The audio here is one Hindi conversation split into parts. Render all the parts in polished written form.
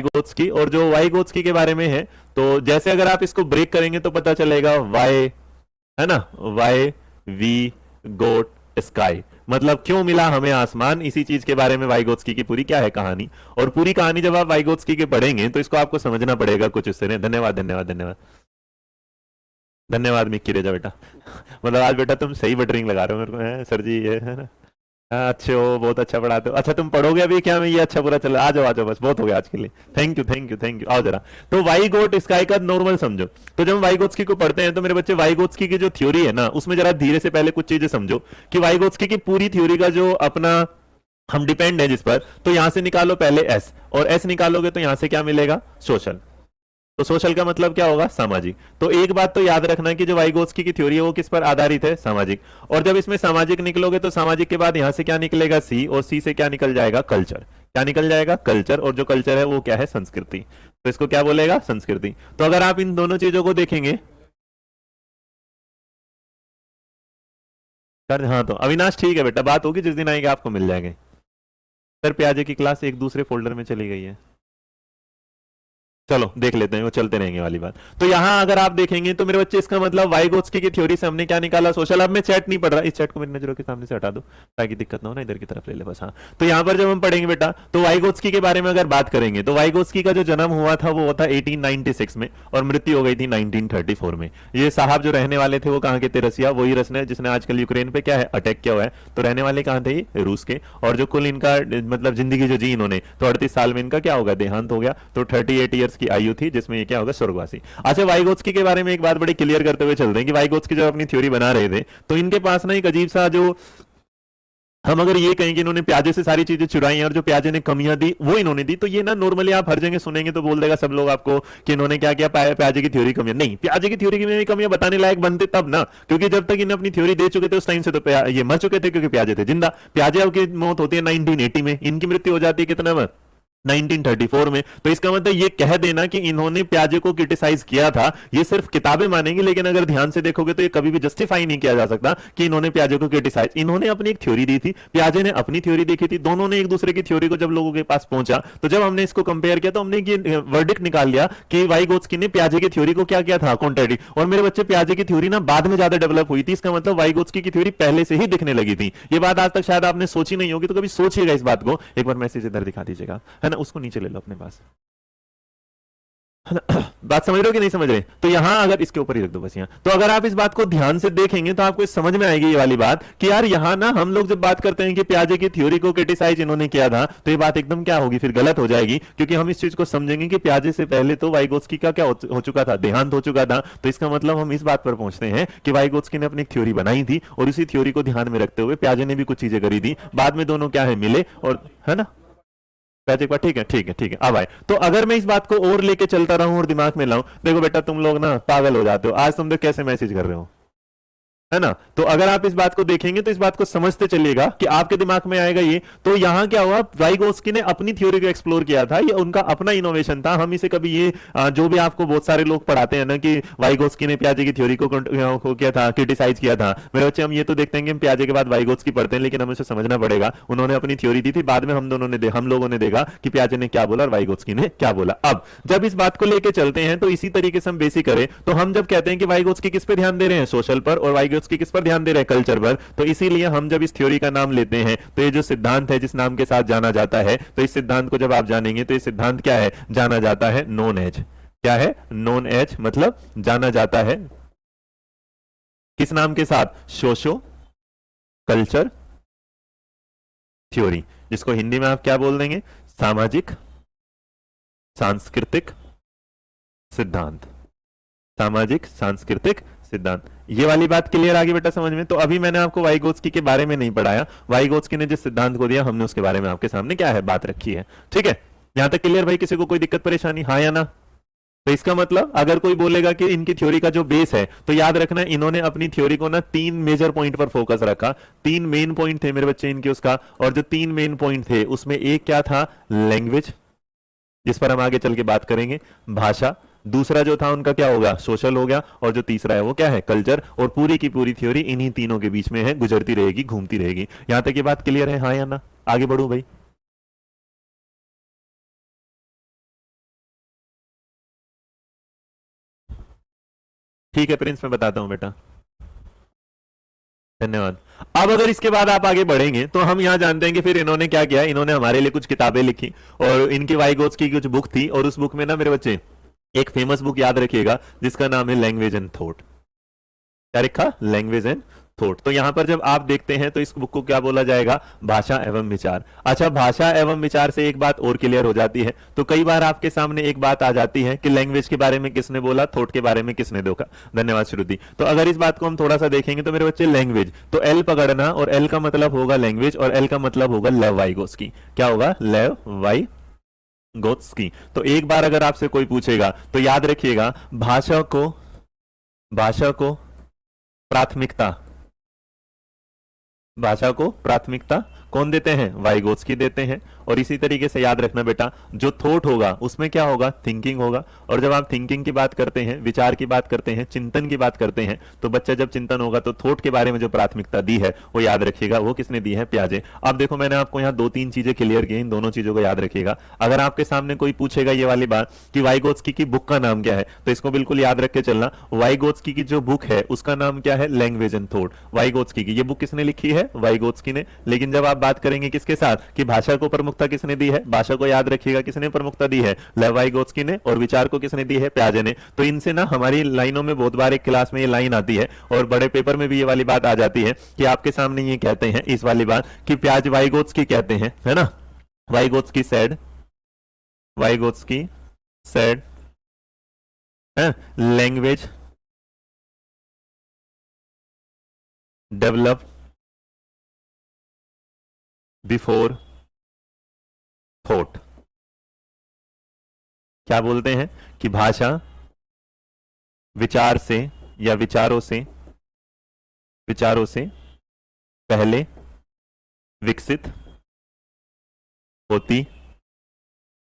वाइगोत्स्की, और जो वाइगोत्स्की के बारे में है, तो जैसे अगर आप इसको ब्रेक करेंगे तो पता चलेगा वाई, है ना, वाई वी गोट स्काई, मतलब क्यों मिला हमें आसमान, इसी चीज के बारे में वाइगोत्स्की की पूरी क्या है कहानी। और पूरी कहानी जब आप वाइगोत्स्की के पढ़ेंगे तो इसको आपको समझना पड़ेगा कुछ इस तरह। धन्यवाद धन्यवाद धन्यवाद धन्यवाद मिक्की रेजा बेटा। मतलब आज बेटा तुम सही बटरिंग लगा रहे हो मेरे को, है सर जी, ये है ना। हाँ, अच्छे हो, बहुत अच्छा पढ़ाते हो। अच्छा तुम पढ़ोगे अभी क्या, मैं ये अच्छा पूरा चला, आ जाओ, बस बहुत हो गया आज के लिए। Thank you thank you thank you, आओ जरा। तो वाई गोट स्काई का नॉर्मल समझो। तो जब हम वाइगोत्स्की को पढ़ते हैं तो मेरे बच्चे वाइगोत्स्की की जो थ्योरी है ना, उसमें जरा धीरे से पहले कुछ चीजें समझो कि वाइगोत्स्की की पूरी थ्योरी का जो अपना हम डिपेंड है जिस पर, तो यहां से निकालो पहले एस, और एस निकालोगे तो यहां से क्या मिलेगा, सोशल। तो सोशल का मतलब क्या होगा, सामाजिक। तो एक बात तो याद रखना कि जो वाइगोत्स्की की थ्योरी है वो किस पर आधारित है, सामाजिक। और जब इसमें सामाजिक निकलोगे तो सामाजिक के बाद यहां से क्या निकलेगा, सी, और सी से क्या निकल जाएगा, कल्चर। क्या निकल जाएगा, कल्चर। और जो कल्चर है वो क्या है, संस्कृति। तो इसको क्या बोलेगा, संस्कृति। तो अगर आप इन दोनों चीजों को देखेंगे, हाँ तो अविनाश ठीक है बेटा, बात होगी जिस दिन आएंगे आपको मिल जाएंगे। सर प्याजे की क्लास एक दूसरे फोल्डर में चली गई है, चलो देख लेते हैं, वो चलते रहेंगे वाली बात। तो यहां अगर आप देखेंगे तो मेरे बच्चे इसका मतलब वाइगोत्स्की की थ्योरी से हमने क्या निकाला, सोशल। अब मैं चैट नहीं पढ़ रहा, इस चैट को मेरी नजरों के सामने से हटा दो ताकि दिक्कत ना हो ना, इधर की तरफ ले ले बस। हाँ, तो यहां पर जब हम पढ़ेंगे बेटा तो वाइगोत्स्की के बारे में अगर बात करेंगे तो वाइगोत्स्की का जो जन्म हुआ था वो था 1896 में, और मृत्यु हो गई थी 1934 में। ये साहब जो रहने वाले थे वो कहां के थे, रसिया। वही रसने जिसने आजकल यूक्रेन पे क्या है, अटैक किया हुआ है। तो रहने वाले कहां थे, रूस के। और जो कुल इनका मतलब जिंदगी जो जी इन्होंने, तो 38 साल में इनका क्या होगा, देहांत हो गया। तो 38 ईयर्स की आयु थी, जिसमें ये क्या होगा, स्वर्गवासी। अच्छा वाइगोत्स्की के बारे में एक बात बड़ी क्लियर करते हुए चलते हैं कि वाइगोत्स्की जब अपनी थ्योरी बना रहे थे तो इनके पास ना एक अजीब सा जो, हम अगर ये कहें कि इन्होंने प्याजे से सारी चीजें चुराई हैं और जो प्याजे ने कमियां दी वो इन्होंने दी, तो ये ना नॉर्मली आप हर जगह सुनेंगे तो बोल देगा सब लोग आपको कि इन्होंने क्या किया, प्याजे की थ्योरी कमियां नहीं। प्याजे की थ्योरी की कमियां बताने लायक बनते तब ना, क्योंकि जब तक इन्हें अपनी थ्योरी दे चुके थे उस टाइम से तो ये मर चुके थे, क्योंकि प्याजे थे जिंदा। प्याजे की मौत होती है 1980 में, इनकी मृत्यु हो जाती है कितना में, 1934 में। तो इसका मतलब ये कह देना कि इन्होंने प्याजे को क्रिटिसाइज किया था, ये सिर्फ किताबें मानेंगी, लेकिन अगर ध्यान से देखोगे तो ये कभी भी जस्टिफाई नहीं किया जा सकता कि इन्होंने प्याजे को क्रिटिसाइज। इन्होंने अपनी एक थ्योरी दी थी, प्याजे ने अपनी थ्योरी देखी थी, दोनों ने एक दूसरे की थ्योरी को जब लोगों के पास पहुंचा तो जब हमने इसको कंपेयर किया तो हमने ये वर्डिक्ट निकाल लिया कि वाइगोत्स्की ने प्याजे की थ्योरी को क्या किया था, कॉन्ट्रैडी। और मेरे बच्चे प्याजे की थ्योरी ना बाद में ज्यादा डेवलप हुई थी, इसका मतलब वाइगोत्स्की की थ्योरी पहले से ही दिखने लगी थी। ये बात आज तक शायद आपने सोची नहीं होगी, तो कभी सोचिएगा इस बात को। एक बार मैसेज इधर दिखा दीजिएगा, है ना, उसको नीचे ले लो अपने पास। बात समझ रहे हो कि नहीं समझ रहे, तो यहां अगर इसके ऊपर ही रख दो बस यहां। तो अगर आप इस बात को ध्यान से देखेंगे तो आपको समझ में आएगी ये वाली बात कि यार यहां ना हम लोग जब बात करते हैं कि प्याजे की थ्योरी को क्रिटिसाइज इन्होंने किया था, तो ये बात एकदम क्या होगी, फिर गलत हो जाएगी। क्योंकि हम इस चीज को समझेंगे कि प्याजे से पहले तो वाइगोत्स्की का क्या हो चुका था, देहांत हो चुका था। तो इसका मतलब हम इस बात पर पहुंचते हैं कि वाइगोत्स्की ने अपनी थ्योरी बनाई थी और इसी थ्योरी को ध्यान में रखते हुए प्याजे ने भी कुछ चीजें करी थी, बाद में दोनों क्या है, मिले। और है ना, एक बार ठीक है ठीक है ठीक है, अब आए। तो अगर मैं इस बात को और लेके चलता रहूं और दिमाग में लाऊं, देखो बेटा तुम लोग ना पागल हो जाते हो। आज तुम लोग कैसे मैसेज कर रहे हो, है ना। तो अगर आप इस बात को देखेंगे तो इस बात को समझते चलिएगा कि आपके दिमाग में आएगा ये। तो यहां क्या हुआ, वाइगोत्स्की ने अपनी थ्योरी को एक्सप्लोर किया था, ये उनका अपना इनोवेशन था। हम इसे कभी ये जो भी आपको बहुत सारे लोग पढ़ाते हैं ना कि वाइगोत्स्की ने प्याजे की थ्योरी को किया था, क्रिटिसाइज किया था, मेरे बच्चे हम ये तो देखते हैं कि हम प्याजे के बाद वाइगोत्स्की पढ़ते हैं, लेकिन हमें उसे समझना पड़ेगा उन्होंने अपनी थ्योरी दी थी, बाद में हम लोगों ने देखा कि प्याजे ने क्या बोला और वाइगोत्स्की ने क्या बोला। अब जब इस बात को लेकर चलते हैं तो इसी तरीके से हम बेसिक करें तो हम जब कहते हैं कि वाइगोत्स्की किस पे ध्यान दे रहे हैं, सोशल पर, और वाइगोत्स्की किस पर ध्यान दे रहे हैं, कल्चर पर। तो इसीलिए हम जब इस थ्योरी का नाम लेते हैं तो ये जो सिद्धांत है जिस नाम के साथ जाना जाता है, तो इस सिद्धांत को जब आप जानेंगे तो ये सिद्धांत क्या है, जाना जाता है नोन एज। क्या है, नोन एज, मतलब जाना जाता है किस नाम के साथ, सोशो कल्चर थ्योरी, जिसको हिंदी में आप क्या बोल देंगे, सामाजिक सांस्कृतिक सिद्धांत। सामाजिक सांस्कृतिक सिद्धांत, ये वाली बात क्लियर आ गई बेटा समझ में। तो अभी मैंने आपको वाइगोत्स्की के बारे में नहीं पढ़ाया, वाइगोत्स्की ने जिस सिद्धांत को दिया हमने उसके बारे में आपके सामने क्या है, बात रखी है। ठीक है, यहां तक क्लियर भाई, किसी को कोई दिक्कत परेशानी, हाँ या ना। तो इसका मतलब अगर कोई बोलेगा कि इनकी थ्योरी का जो बेस है, तो याद रखना इन्होंने अपनी थ्योरी को ना 3 मेजर पॉइंट पर फोकस रखा। 3 मेन पॉइंट थे मेरे बच्चे इनके उसका, और जो 3 मेन पॉइंट थे उसमें एक क्या था, लैंग्वेज, जिस पर हम आगे चल के बात करेंगे, भाषा। दूसरा जो था उनका क्या होगा, सोशल हो गया, और जो तीसरा है वो क्या है, कल्चर। और पूरी की पूरी थ्योरी इन्हीं तीनों के बीच में है, गुजरती रहेगी, घूमती रहेगी। यहां तक ये बात क्लियर है, हाँ या ना। आगे बढ़ू भाई। ठीक है प्रिंस, मैं बताता हूं बेटा, धन्यवाद। अब अगर इसके बाद आप आगे बढ़ेंगे तो हम यहां जानते हैं कि फिर इन्होंने क्या किया, इन्होंने हमारे लिए कुछ किताबें लिखी और इनकी वाइगोत्स की कुछ बुक थी, और उस बुक में ना मेरे बच्चे एक फेमस बुक याद रखिएगा जिसका नाम है लैंग्वेज एंड थॉट। क्या लिखा? Language and thought. तो यहां पर जब आप देखते हैं तो इस बुक को क्या बोला जाएगा? भाषा एवं विचार। अच्छा, भाषा एवं विचार से एक बात और क्लियर हो जाती है। तो कई बार आपके सामने एक बात आ जाती है कि लैंग्वेज के बारे में किसने बोला, थॉट के बारे में किसने देखा। धन्यवाद श्रुति। तो अगर इस बात को हम थोड़ा सा देखेंगे तो मेरे बच्चे लैंग्वेज, तो एल पकड़ना, और एल का मतलब होगा लैंग्वेज, और एल का मतलब होगा लेव वाइगोत्स्की। क्या होगा? लेव वाइगोत्स्की। तो एक बार अगर आपसे कोई पूछेगा तो याद रखिएगा, भाषा को प्राथमिकता, भाषा को प्राथमिकता कौन देते हैं? वाइगोत्स्की देते हैं। और इसी तरीके से याद रखना बेटा, जो थॉट होगा उसमें क्या होगा? थिंकिंग होगा। और जब आप थिंकिंग की बात करते हैं, विचार की बात करते हैं, चिंतन की बात करते हैं, तो बच्चा जब चिंतन होगा तो थॉट के बारे में जो प्राथमिकता दी है वो याद रखिएगा, वो किसने दी है? पियाजे। अब देखो मैंने आपको यहाँ 2-3 चीजें क्लियर की, इन दोनों चीजों को याद रखिएगा। अगर आपके सामने कोई पूछेगा ये वाली बात कि वाइगोत्स्की की बुक का नाम क्या है, तो इसको बिल्कुल याद रख के चलना, वाइगोत्स्की की जो बुक है उसका नाम क्या है? Language and thought. वाइगोत्स्की की ये बुक किसने लिखी है? वाइगोत्स्की ने। लेकिन जब आप बात करेंगे किसके साथ कि भाषा को प्रमुखता किसने दी है, भाषा को याद रखिएगा किसने प्रमुखता दी है? लेव वाइगोत्स्की ने। और विचार को किसने दी है? पियाजे ने। तो इनसे ना हमारी लाइनों में बहुत बार एक क्लास में ये लाइन आती है और बड़े पेपर में भी ये वाली बात आ जाती है कि आपके सामने ये कहते हैं इस वाली बात कि पियाजे वाइगोत्स्की कहते हैं, है ना, Vygotsky said, Vygotsky said language develop before thought. क्या बोलते हैं कि भाषा विचार से या विचारों से पहले विकसित होती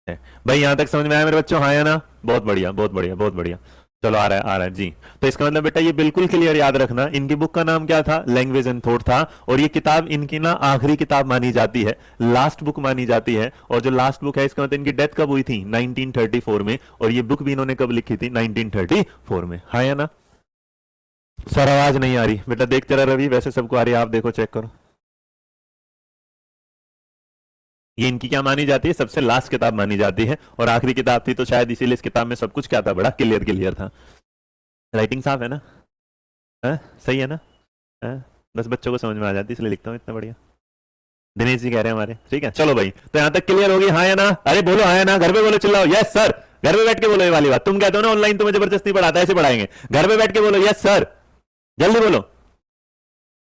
है। भाई यहां तक समझ में आया मेरे बच्चों? हाँ या ना? बहुत बढ़िया, बहुत बढ़िया, बहुत बढ़िया। चलो आ रहा है जी। तो इसका मतलब बेटा ये बिल्कुल क्लियर याद रखना, इनकी बुक का नाम क्या था? लैंग्वेज एंड थॉट था। और ये किताब इनकी ना आखिरी किताब मानी जाती है, लास्ट बुक मानी जाती है। और जो लास्ट बुक है इसका मतलब इनकी डेथ कब हुई थी? 1934 में। और ये बुक भी इन्होंने कब लिखी थी? 1934 में। हाँ या ना? सर आवाज नहीं आ रही बेटा, देख जरा रवि, वैसे सबको आ रही है, आप देखो, चेक करो। ये इनकी क्या मानी जाती है? सबसे लास्ट किताब मानी जाती है और आखिरी किताब थी, तो शायद इसीलिए इस किताब में सब कुछ क्या था? बड़ा क्लियर था। राइटिंग साफ है ना? सही है ना? बस बच्चों को समझ में आ जाती है इसलिए लिखता हूँ इतना बढ़िया। दिनेश जी कह रहे हैं हमारे, ठीक है। चलो भाई, तो यहां तक क्लियर होगी? हाँ या ना? अरे बोलो हाँ या ना, घर पे बोलो, चिल्लाओ यस सर। घर पे बैठ के बोलो ये वाली बात। तुम कहते हो ना ऑनलाइन तुम्हें जबरदस्ती पढ़ाता है, ऐसे पढ़ाएंगे। घर पे बैठ के बोलो यस सर, जल्दी बोलो।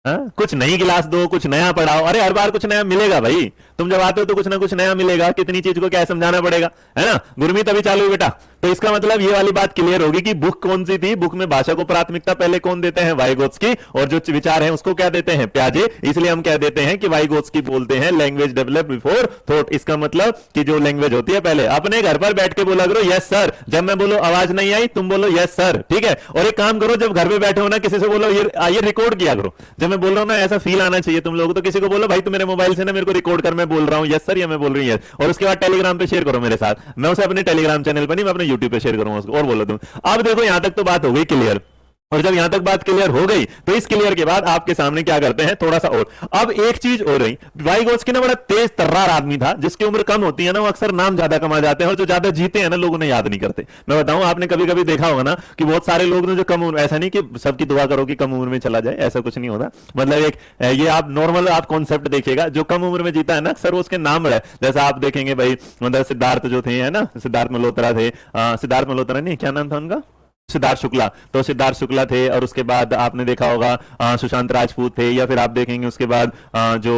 कुछ नई क्लास दो, कुछ नया पढ़ाओ। अरे हर बार कुछ नया मिलेगा भाई, तुम जब आते हो तो कुछ ना कुछ नया मिलेगा। कितनी चीज को क्या समझाना पड़ेगा, है ना? गुरमीत अभी चालू है बेटा। तो इसका मतलब ये वाली बात क्लियर होगी कि बुक कौन सी थी। बुक में भाषा को प्राथमिकता पहले कौन देते हैं? वाइगोत्स्की। और जो विचार है उसको क्या देते हैं? पियाजे। इसलिए हम कह देते हैं कि वाइगोत्स्की बोलते हैं लैंग्वेज डेवलप बिफोर थॉट। इसका मतलब कि जो लैंग्वेज होती है पहले अपने घर पर बैठ के बोला करो यस सर। जब मैं बोलो आवाज नहीं आई, तुम बोलो यस सर, ठीक है। और एक काम करो, जब घर पे बैठे हो ना, किसी से बोलो ये रिकॉर्ड किया करो। जब मैं बोल रहा हूं ना, ऐसा फील आना चाहिए तुम लोगों को। तो किसी को बोलो भाई तू मेरे मोबाइल से ना मेरे को रिकॉर्ड कर, मैं बोल रहा हूं यस सर या मैं बोल रही हूं यस। और उसके बाद टेलीग्राम पे शेयर करो मेरे साथ। मैं उसे अपने टेलीग्राम चैनल पर नहीं, मैं अपने यूट्यूब पे शेयर करूंगा उसको। और बोलो तुम। अब देखो यहां तक तो बात हो गई क्लियर। और जब यहां तक बात क्लियर हो गई तो इस क्लियर के बाद आपके सामने क्या करते हैं, थोड़ा सा और। अब एक चीज हो रही, वाइगोत्स्की ना बड़ा तेज तर्रार आदमी था, जिसकी उम्र कम होती है ना वो अक्सर नाम ज्यादा कमा जाते हैं, और जो ज्यादा जीते हैं ना लोग उन्हें याद नहीं करते। मैं बताऊं, आपने कभी कभी देखा होगा ना कि बहुत सारे लोग जो कम उम्र, ऐसा नहीं कि सबकी दुआ करो कि कम उम्र में चला जाए, ऐसा कुछ नहीं होता। मतलब एक ये आप नॉर्मल आप कॉन्सेप्ट देखिएगा, जो कम उम्र में जीता है ना अक्सर उसके नाम है। जैसा आप देखेंगे भाई, मतलब सिद्धार्थ जो थे, है ना, सिद्धार्थ मल्होत्रा थे, सिद्धार्थ मल्होत्रा नहीं, क्या नाम था उनका? सिद्धार्थ शुक्ला। तो सिद्धार्थ शुक्ला थे। और उसके बाद आपने देखा होगा सुशांत राजपूत थे, या फिर आप देखेंगे उसके बाद जो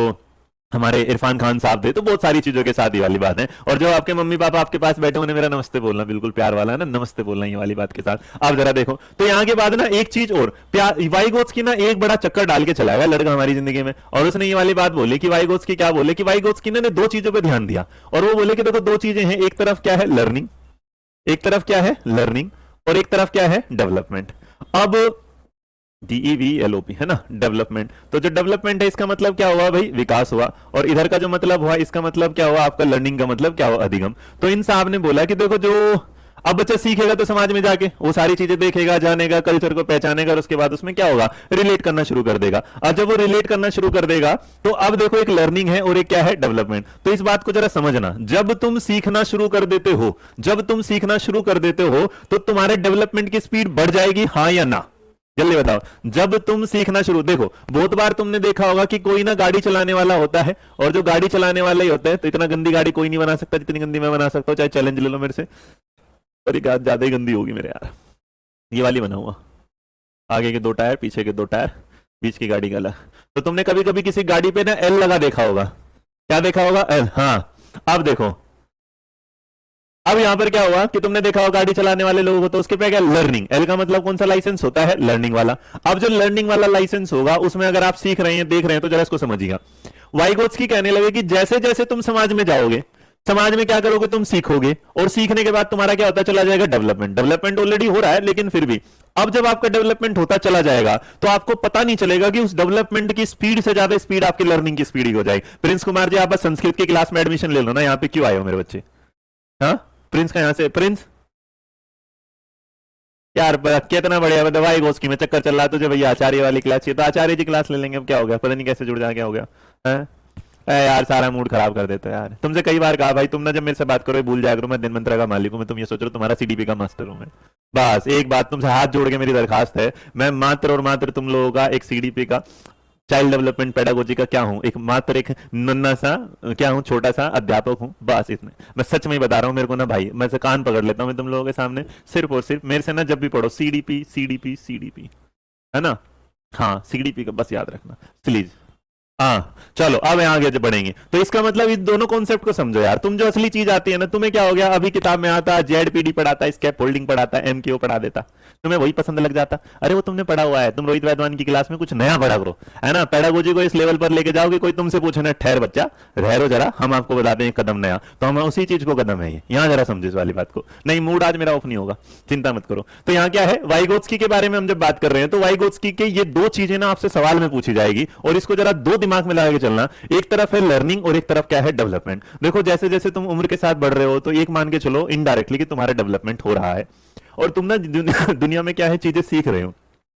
हमारे इरफान खान साहब थे। तो बहुत सारी चीजों के साथ ही वाली बात है। और जो आपके मम्मी पापा आपके पास बैठे, उन्हें मेरा नमस्ते बोलना, बिल्कुल प्यार वाला है ना, नमस्ते बोलना ये वाली बात के साथ। आप जरा देखो तो यहाँ के बाद ना एक चीज और, वाइगोत्स्की ना एक बड़ा चक्कर डाल के चला गया लड़का हमारी जिंदगी में। और उसने ये वाली बात बोली कि वाइगोत्स्की क्या बोले कि वाइगोत्स्की ने 2 चीजों पर ध्यान दिया। और वो बोले कि देखो 2 चीजें हैं, एक तरफ क्या है लर्निंग, एक तरफ क्या है लर्निंग, और एक तरफ क्या है डेवलपमेंट। अब DEVLOP है ना, डेवलपमेंट। तो जो डेवलपमेंट है इसका मतलब क्या हुआ भाई? विकास हुआ। और इधर का जो मतलब हुआ इसका मतलब क्या हुआ? आपका लर्निंग का मतलब क्या हुआ? अधिगम। तो इन साहब ने बोला कि देखो जो अब बच्चा सीखेगा तो समाज में जाके वो सारी चीजें देखेगा, जानेगा, कल्चर को पहचानेगा और उसके बाद उसमें क्या होगा, रिलेट करना शुरू कर देगा। और जब वो रिलेट करना शुरू कर देगा तो अब देखो एक लर्निंग है और एक क्या है, डेवलपमेंट। तो इस बात को जरा समझना, जब तुम सीखना शुरू कर देते हो, जब तुम सीखना शुरू कर देते हो तो तुम्हारे डेवलपमेंट की स्पीड बढ़ जाएगी, हाँ या ना? जल्दी बताओ। जब तुम सीखना शुरू, देखो बहुत बार तुमने देखा होगा कि कोई ना गाड़ी चलाने वाला होता है और जो गाड़ी चलाने वाला ही होता है, तो इतना गंदी गाड़ी कोई नहीं बना सकता जितनी गंदी मैं बना सकता हूं, चाहे चैलेंज ले लो मेरे से, और ये ज्यादा ही गंदी होगी मेरे यार। ये वाली बनाऊंगा, आगे के 2 टायर, पीछे के 2 टायर, बीच की गाड़ी का अलग। तो तुमने कभी कभी किसी गाड़ी पे ना एल लगा देखा होगा, क्या देखा होगा, एल। हाँ, अब देखो, अब यहां पर क्या हुआ कि तुमने देखा होगा गाड़ी चलाने वाले लोगों को, तो उसके पे क्या, लर्निंग। एल का मतलब कौन सा लाइसेंस होता है, लर्निंग वाला। अब जो लर्निंग वाला लाइसेंस होगा उसमें अगर आप सीख रहे हैं, देख रहे हैं, तो जरा इसको समझिएगा। वाइगोत्स्की कहने लगे कि जैसे जैसे तुम समाज में जाओगे, समाज में क्या करोगे, तुम सीखोगे, और सीखने के बाद तुम्हारा क्या होता चला जाएगा, डेवलपमेंट। डेवलपमेंट ऑलरेडी हो रहा है, लेकिन फिर भी अब जब आपका डेवलपमेंट होता चला जाएगा तो आपको पता नहीं चलेगा कि उस डेवलपमेंट की स्पीड से ज्यादा स्पीड आपकी लर्निंग की स्पीड ही हो जाएगी। प्रिंस कुमार जी, आप बस संस्कृत की क्लास में एडमिशन ले लो ना, यहाँ पे क्यों आए हो मेरे बच्चे? हाँ, प्रिंस का यहाँ से, प्रिंस यार कितना बढ़िया दवाई गोस्की में चक्कर चल रहा है तुझे भैया, आचार्य वाली क्लास चाहिए, तो आचार्य जी क्लास ले लेंगे। अब क्या हो गया, पता नहीं कैसे जुड़ जा, क्या हो गया है? यार सारा मूड खराब कर देता है यार। तुमसे कई बार कहा भाई, तुम ना जब मेरे से बात करो भूल जाया करो, मैं दिन मंत्रा का मालिक हूं, मैं तुम ये सोच रहे हो तुम्हारा सीडीपी का मास्टर हूं मैं। बस एक बात तुमसे हाथ जोड़ के मेरी दरखास्त है, मैं मात्र और मात्र तुम लोगों का एक सीडीपी का, चाइल्ड डेवलपमेंट पेडागोजी का क्या हूं, एक मात्र एक नन्ना सा क्या हूं, छोटा सा अध्यापक हूं, बस इतने। मैं सच में ही बता रहा हूं, मेरे को ना भाई, मैं से कान पकड़ लेता हूं मैं तुम लोगों के सामने, सिर्फ और सिर्फ मेरे से ना जब भी पढ़ो सीडीपी सीडीपी सीडीपी, है ना? हाँ, सीडीपी का बस याद रखना प्लीज। हाँ चलो, अब यहाँ आगे बढ़ेंगे। तो इसका मतलब इन दोनों कॉन्सेप्ट को समझो यार। तुम जो असली चीज आती है ना, तुम्हें क्या हो गया, अभी किताब में आता जेडपीडी पढ़ाता, स्कैप होल्डिंग पढ़ाता, एमक्यू पढ़ा देता, तुम्हें वही पसंद लग जाता। अरे वो तुमने पढ़ा हुआ है, तुम रोहित वैद्वान की क्लास में कुछ नया पढ़ा करो, है ना? पेडागोजी को इस लेवल पर लेके जाओगे, कोई तुमसे पूछे ना, ठहर बच्चा रहो जरा, हम आपको बताते हैं कदम नया, तो हम उसी चीज को कदम है ये। यहाँ जरा समझो इस वाली बात को। नहीं, मूड आज मेरा ऑफ नहीं होगा, चिंता मत करो। तो यहाँ क्या है, वाइगोत्स्की के बारे में हम जब बात कर रहे हैं, तो वाइगोत्स्की के ये 2 चीजें ना आपसे सवाल में पूछी जाएगी, और इसको जरा 2 दिमाग में लगा के चलना। एक तरफ है लर्निंग और एक तरफ क्या है, डेवलपमेंट। देखो जैसे जैसे तुम उम्र के साथ बढ़ रहे हो, तो एक मान के चलो इनडायरेक्टली कि तुम्हारा डेवलपमेंट हो रहा है, और तुम ना दुनिया में क्या है, चीजें सीख रहे हो।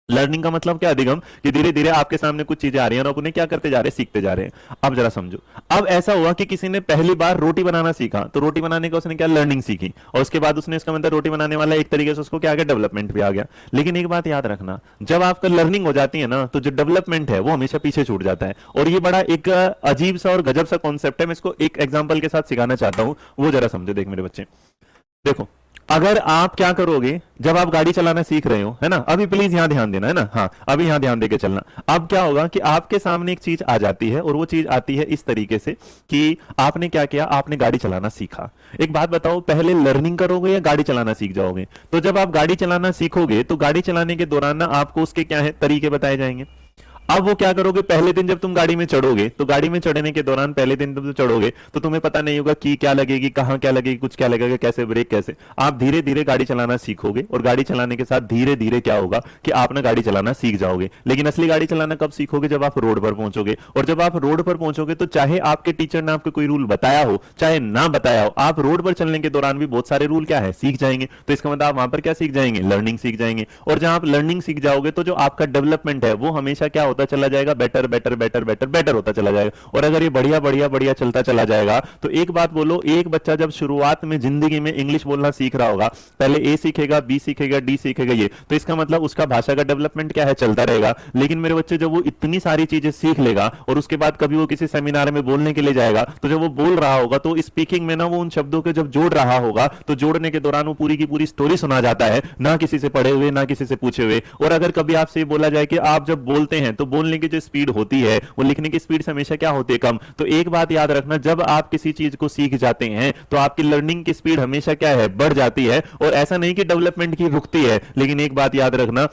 लर्निंग का मतलब क्या अधिगम, कि धीरे धीरे आपके सामने कुछ चीजें आ रही हैं और उन्हें क्या करते जा रहे हैं, सीखते जा रहे हैं। अब जरा समझो, अब ऐसा हुआ कि किसी ने पहली बार रोटी बनाना सीखा, तो रोटी बनाने का उसने क्या, लर्निंग सीखी, और उसके बाद उसने, इसका मतलब रोटी बनाने वाला एक तरीके से उसको क्या आ गया, डेवलपमेंट भी आ गया। लेकिन एक बात याद रखना, जब आपका लर्निंग हो जाती है ना, तो जो डेवलपमेंट है वो हमेशा पीछे छूट जाता है। और ये बड़ा एक अजीब सा और गजब सा कॉन्सेप्ट है, मैं इसको एक एग्जाम्पल के साथ सिखाना चाहता हूं, वो जरा समझो। देख मेरे बच्चे, देखो अगर आप क्या करोगे, जब आप गाड़ी चलाना सीख रहे हो, है ना, अभी प्लीज यहां ध्यान देना, है ना, हाँ अभी यहां ध्यान देके चलना। अब क्या होगा कि आपके सामने एक चीज आ जाती है, और वो चीज आती है इस तरीके से कि आपने क्या किया, आपने गाड़ी चलाना सीखा। एक बात बताओ, पहले लर्निंग करोगे या गाड़ी चलाना सीख जाओगे? तो जब आप गाड़ी चलाना सीखोगे, तो गाड़ी चलाने के दौरान ना आपको उसके क्या है, तरीके बताए जाएंगे। अब वो क्या करोगे, पहले दिन जब तुम गाड़ी में चढ़ोगे, तो गाड़ी में चढ़ने के दौरान पहले दिन तुम चढ़ोगे तो तुम्हें पता नहीं होगा कि क्या लगेगी, कहां क्या लगेगी, कुछ क्या लगेगा, कैसे ब्रेक, कैसे। आप धीरे धीरे गाड़ी चलाना सीखोगे, और गाड़ी चलाने के साथ धीरे धीरे क्या होगा कि आप ना गाड़ी चलाना सीख जाओगे। लेकिन असली गाड़ी चलाना कब सीखोगे, जब आप रोड पर पहुंचोगे। और जब आप रोड पर पहुंचोगे, तो चाहे आपके टीचर ने आपको कोई रूल बताया हो, चाहे ना बताया हो, आप रोड पर चलने के दौरान भी बहुत सारे रूल क्या है, सीख जाएंगे। तो इसका मतलब आप वहां पर क्या सीख जाएंगे, लर्निंग सीख जाएंगे। और जहां आप लर्निंग सीख जाओगे, तो जो आपका डेवलपमेंट है वो हमेशा क्या होता चला जाएगा, better better better better better होता चला जाएगा। और अगर ये बढ़िया बढ़िया बढ़िया चलता चला जाएगा, तो एक बात बोलो, एक बच्चा जब शुरुआत में जिंदगी में इंग्लिश बोलना सीख रहा होगा, पहले ए सीखेगा, बी सीखेगा, डी सीखेगा, ये तो इसका मतलब उसका भाषा का डेवलपमेंट क्या है, चलता रहेगा। लेकिन मेरे बच्चे, जब वो इतनी सारी चीजें सीख लेगा और उसके बाद कभी वो किसी सेमिनार में बोलने के लिए जाएगा, तो जब वो बोल रहा होगा, तो स्पीकिंग में ना वो उन शब्दों के जब जोड़ रहा होगा, तो जोड़ने के दौरान वो पूरी की पूरी स्टोरी सुना जाता है, ना किसी से पढ़े हुए, ना किसी से पूछे हुए। और अगर कभी आपसे बोला जाए कि आप जब बोलते हैं, तो बोलने की जो स्पीड होती है वो लिखने की स्पीड से हमेशा क्या होती है, कम। तो एक बात याद रखना, जब आप किसी चीज को सीख जाते हैं, तो आपकी लर्निंग की स्पीड हमेशा क्या है, बढ़ जाती है। और ऐसा नहीं कि डेवलपमेंट की रुकती है, लेकिन एक बात याद रखना,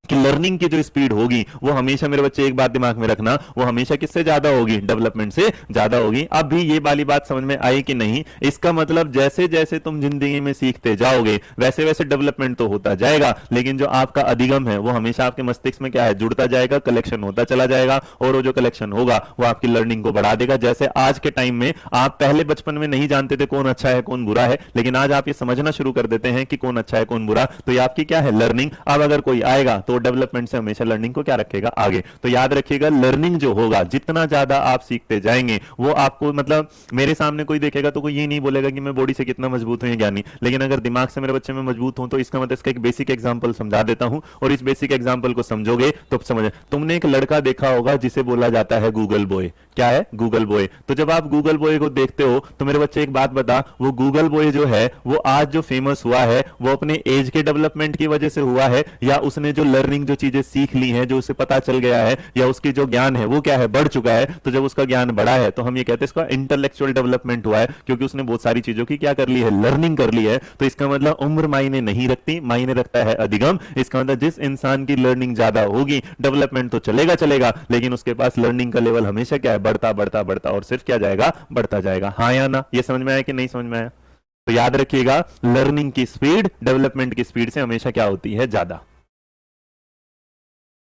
कि लर्निंग की जो स्पीड होगी वो हमेशा, मेरे बच्चे एक बात दिमाग में रखना, वो हमेशा किससे ज्यादा होगी, डेवलपमेंट से ज्यादा होगी। अब भी ये वाली बात समझ में आई कि नहीं? इसका मतलब जैसे जैसे तुम जिंदगी में सीखते जाओगे वैसे वैसे डेवलपमेंट तो होता जाएगा, लेकिन जो आपका अधिगम है वो हमेशा आपके मस्तिष्क में क्या है, जुड़ता जाएगा, कलेक्शन होता चला जाएगा, और वो जो कलेक्शन होगा वो आपकी लर्निंग को बढ़ा देगा। जैसे आज के टाइम में आप पहले बचपन में नहीं जानते थे कौन अच्छा है कौन बुरा है, लेकिन आज आप ये समझना शुरू कर देते हैं कि कौन अच्छा है कौन बुरा, तो ये आपकी क्या है, लर्निंग। अब अगर कोई आएगा तो डेवलपमेंट से हमेशा लर्निंग को क्या रखेगा, आगे। तो याद रखिएगा, लर्निंग जो होगा, जितना ज्यादा आप सीखते जाएंगे वो आपको, मतलब मेरे सामने कोई देखेगा तो कोई ये नहीं बोलेगा कि मैं बॉडी से कितना मजबूत हूं या ज्ञानी, लेकिन अगर दिमाग से मेरे बच्चे में मजबूत हूं तो इसका मतलब इसका एक बेसिक एग्जांपल समझा देता हूं, और इस बेसिक एग्जांपल को समझोगे तो समझ। तुमने एक लड़का देखा होगा जिसे बोला जाता है गूगल बॉय। क्या है, गूगल बॉय। तो जब आप गूगल बॉय को देखते हो तो मेरे बच्चे एक बात बता, वो गूगल बॉय जो है वो आज जो फेमस हुआ है वो अपने एज के डेवलपमेंट की वजह से हुआ है, या उसने जो लर्निंग जो चीजें सीख ली हैं, जो उसे पता चल गया है, या उसकी जो ज्ञान है वो क्या है, बढ़ चुका है। तो जब उसका ज्ञान बढ़ा है तो हम ये कहते हैं इसका इंटेलेक्चुअल डेवलपमेंट हुआ है, क्योंकि उसने बहुत सारी चीजों की क्या कर ली है, लर्निंग कर ली है। तो इसका मतलब उम्र मायने नहीं रखती, मायने रखता है अधिगम। इसका मतलब जिस इंसान की लर्निंग ज्यादा होगी डेवलपमेंट तो चलेगा चलेगा, लेकिन उसके पास लर्निंग का लेवल हमेशा क्या है, बढ़ता बढ़ता बढ़ता, और सिर्फ क्या जाएगा, बढ़ता जाएगा। हाँ या ना? ये समझ में आया कि नहीं समझ में आया? तो याद रखिएगा, लर्निंग की स्पीड डेवलपमेंट की स्पीड से हमेशा क्या होती है, ज्यादा।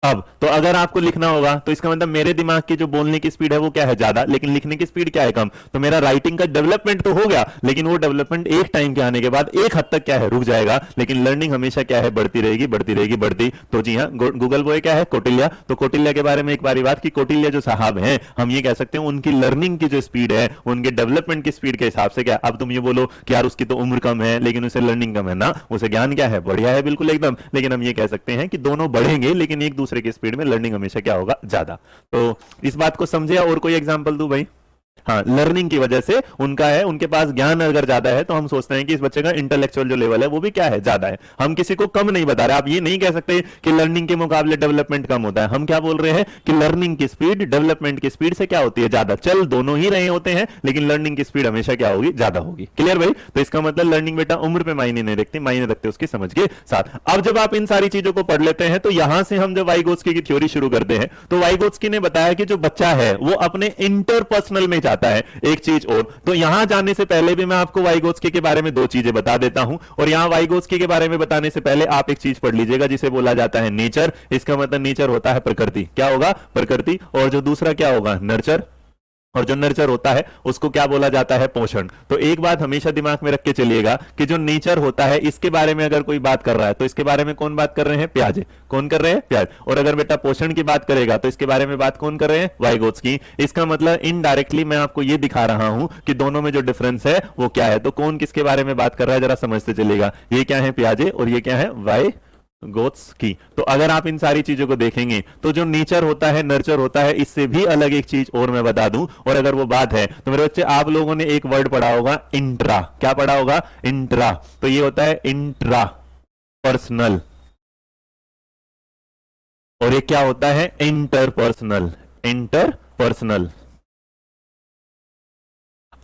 अब तो अगर आपको लिखना होगा तो इसका मतलब मेरे दिमाग की जो बोलने की स्पीड है वो क्या है, ज्यादा, लेकिन लिखने की स्पीड क्या है, कम। तो मेरा राइटिंग का डेवलपमेंट तो हो गया, लेकिन वो डेवलपमेंट एक टाइम के आने के बाद एक हद तक क्या है, रुक जाएगा, लेकिन लर्निंग हमेशा क्या है, बढ़ती रहेगी बढ़ती रहेगी बढ़ती। तो जी हाँ, गूगल बॉय क्या है, कौटिल्य। तो कौटिल्य के बारे में एक बारी बात की, कौटिल्य जो साहब हैं, हम ये कह सकते हैं उनकी लर्निंग की जो स्पीड है, उनके डेवलपमेंट की स्पीड के हिसाब से क्या। अब तुम ये बोलो कि यार उसकी तो उम्र कम है लेकिन उसे लर्निंग कम है ना, उसे ज्ञान क्या है, बढ़िया है, बिल्कुल एकदम। लेकिन हम ये कह सकते हैं कि दोनों बढ़ेंगे लेकिन एक दूसरे की स्पीड में लर्निंग हमेशा क्या होगा, ज्यादा। तो इस बात को समझे, और कोई एग्जांपल दूं भाई? हाँ, लर्निंग की वजह से उनका है, उनके पास ज्ञान अगर ज्यादा है तो हम सोचते हैं कि इस बच्चे का इंटेलेक्चुअल जो लेवल है वो भी क्या है, ज्यादा है। हम किसी को कम नहीं बता रहे। आप ये नहीं कह सकते कि लर्निंग के मुकाबले डेवलपमेंट कम होता है। हम क्या बोल रहे हैं कि लर्निंग की स्पीड डेवलपमेंट की स्पीड से क्या होती है, ज्यादा। चल दोनों ही रहे होते हैं, लेकिन लर्निंग की स्पीड हमेशा क्या होगी, ज्यादा होगी। क्लियर भाई? तो इसका मतलब लर्निंग बेटा उम्र पे मायने नहीं रखती, मायने रखते उसकी समझ के साथ। अब जब आप इन सारी चीजों को पढ़ लेते हैं तो यहां से हम जब वाइगोत्स्की की थ्योरी शुरू करते हैं तो वाइगोत्स्की ने बताया कि जो बच्चा है वो अपने इंटरपर्सनल में जाता है। एक चीज और, तो यहां जाने से पहले भी मैं आपको वाइगोत्स्की के बारे में दो चीजें बता देता हूं, और यहां वाइगोत्स्की के बारे में बताने से पहले आप एक चीज पढ़ लीजिएगा जिसे बोला जाता है नेचर। इसका मतलब नेचर होता है प्रकृति। क्या होगा, प्रकृति। और जो दूसरा क्या होगा, नर्चर। और जो नर्चर होता है उसको क्या बोला जाता है, पोषण। तो एक बात हमेशा दिमाग में रख के चलिएगा कि जो नेचर होता है इसके बारे में अगर कोई बात कर रहा है तो इसके बारे में कौन बात कर रहे हैं, प्याजे। कौन कर रहे हैं, प्याज। और अगर बेटा पोषण की बात करेगा तो इसके बारे में बात कौन कर रहे हैं, वाइगोत्स्की। इसका मतलब इनडायरेक्टली मैं आपको यह दिखा रहा हूं कि दोनों में जो डिफरेंस है वो क्या है। तो कौन किसके बारे में बात कर रहा है जरा समझते चलिएगा। ये क्या है, प्याजे, और ये क्या है, वाइगोत्स्की। तो अगर आप इन सारी चीजों को देखेंगे तो जो नेचर होता है, नर्चर होता है, इससे भी अलग एक चीज और मैं बता दूं। और अगर वो बात है तो मेरे बच्चे आप लोगों ने एक वर्ड पढ़ा होगा, इंट्रा। क्या पढ़ा होगा, इंट्रा। तो ये होता है इंट्रा पर्सनल, और ये क्या होता है, इंटरपर्सनल। इंटरपर्सनल।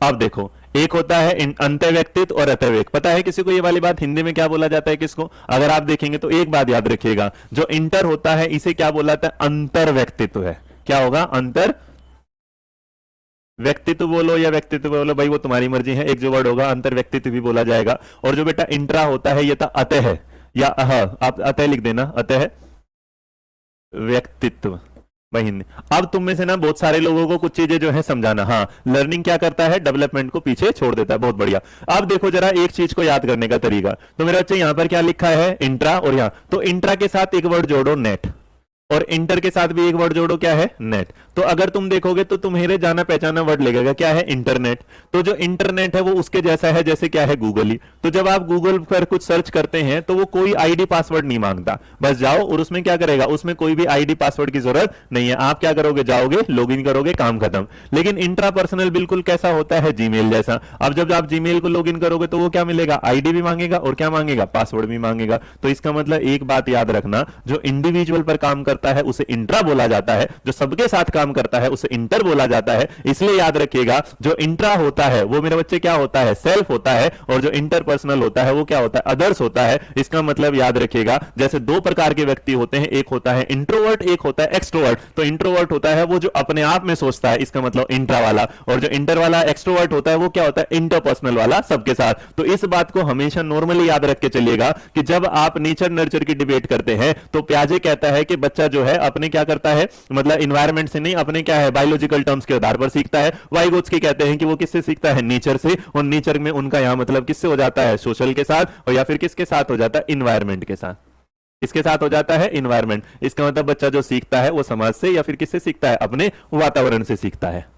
अब देखो, एक होता है अंतर्व्यक्तित्व और अतर्व्यक्त। पता है किसी को ये वाली बात हिंदी में क्या बोला जाता है, किसको? अगर आप देखेंगे तो एक बात याद रखिएगा, जो इंटर होता है इसे क्या बोला जाता है, अंतर्व्यक्तित्व है। क्या होगा, अंतर व्यक्तित्व बोलो या व्यक्तित्व बोलो भाई, वो तुम्हारी मर्जी है। एक जो वर्ड होगा अंतर व्यक्तित्व भी बोला जाएगा। और जो बेटा इंट्रा होता है ये था अतः है, या आप अतः लिख देना, अतः व्यक्तित्व भाई हिंदी। अब तुम में से ना बहुत सारे लोगों को कुछ चीजें जो है समझाना। हाँ, लर्निंग क्या करता है, डेवलपमेंट को पीछे छोड़ देता है। बहुत बढ़िया। अब देखो जरा एक चीज को याद करने का तरीका। तो मेरे बच्चे यहां पर क्या लिखा है, इंट्रा, और यहां तो इंट्रा के साथ एक वर्ड जोड़ो, नेट। और इंटर के साथ भी एक वर्ड जोड़ो, क्या है, नेट। तो अगर तुम देखोगे तो तुम्हारे जाना पहचाना वर्ड लगेगा, क्या है, इंटरनेट। तो जो इंटरनेट है वो उसके जैसा है जैसे क्या है, गूगल ही। तो जब आप गूगल पर कुछ सर्च करते हैं तो वो कोई आईडी पासवर्ड नहीं मांगता, बस जाओ और उसमें क्या करेगा, उसमें कोई भी आईडी पासवर्ड की जरूरत नहीं है। आप क्या करोगे, जाओगे, लॉगिन करोगे, काम खत्म। लेकिन इंट्रा पर्सनल बिल्कुल कैसा होता है, जीमेल जैसा। अब जब आप जीमेल को लॉगिन करोगे तो वो क्या मिलेगा, आईडी भी मांगेगा और क्या मांगेगा, पासवर्ड भी मांगेगा। तो इसका मतलब एक बात याद रखना, जो इंडिविजुअल पर काम करता करता है उसे इंट्रा बोला जाता है, जो सबके साथ काम करता है उसे इंटर बोला जाता है। इसलिए याद रखिएगा, जो इंट्रा होता है वो मेरे बच्चे क्या होता है, सेल्फ होता है, और जो इंटरपर्सनल होता है वो क्या होता है, अदर्स होता है। इसका मतलब याद रखिएगा, जैसे दो प्रकार के व्यक्ति होते हैं, एक होता है इंट्रोवर्ट, एक होता है एक्सट्रोवर्ट। तो इंट्रोवर्ट होता है वो जो अपने आप में सोचता है, इसका मतलब इंट्रा वाला, और जो इंटर वाला एक्सट्रोवर्ट होता है वो क्या होता है, इंटरपर्सनल वाला, सबके साथ। तो इस बात को हमेशा नॉर्मली याद रख के चलिएगा कि जब आप नेचर नर्चर की डिबेट करते हैं तो प्याजे कहता है कि बच्चा जो है अपने क्या करता है, मतलब इन्वायरमेंट से नहीं, अपने क्या है, बायोलॉजिकल टर्म्स के आधार पर सीखता है। वाइगोत्स्की कहते हैं कि वो किससे सीखता है, नेचर से, और नेचर में उनका यहां मतलब किससे हो जाता है, सोशल के साथ, और या फिर किसके साथ हो जाता है, इन्वायरमेंट के साथ। किसके साथ हो जाता है, इन्वायरमेंट। इसका मतलब बच्चा जो सीखता है वो समाज से या फिर किससे सीखता है, अपने वातावरण से सीखता है।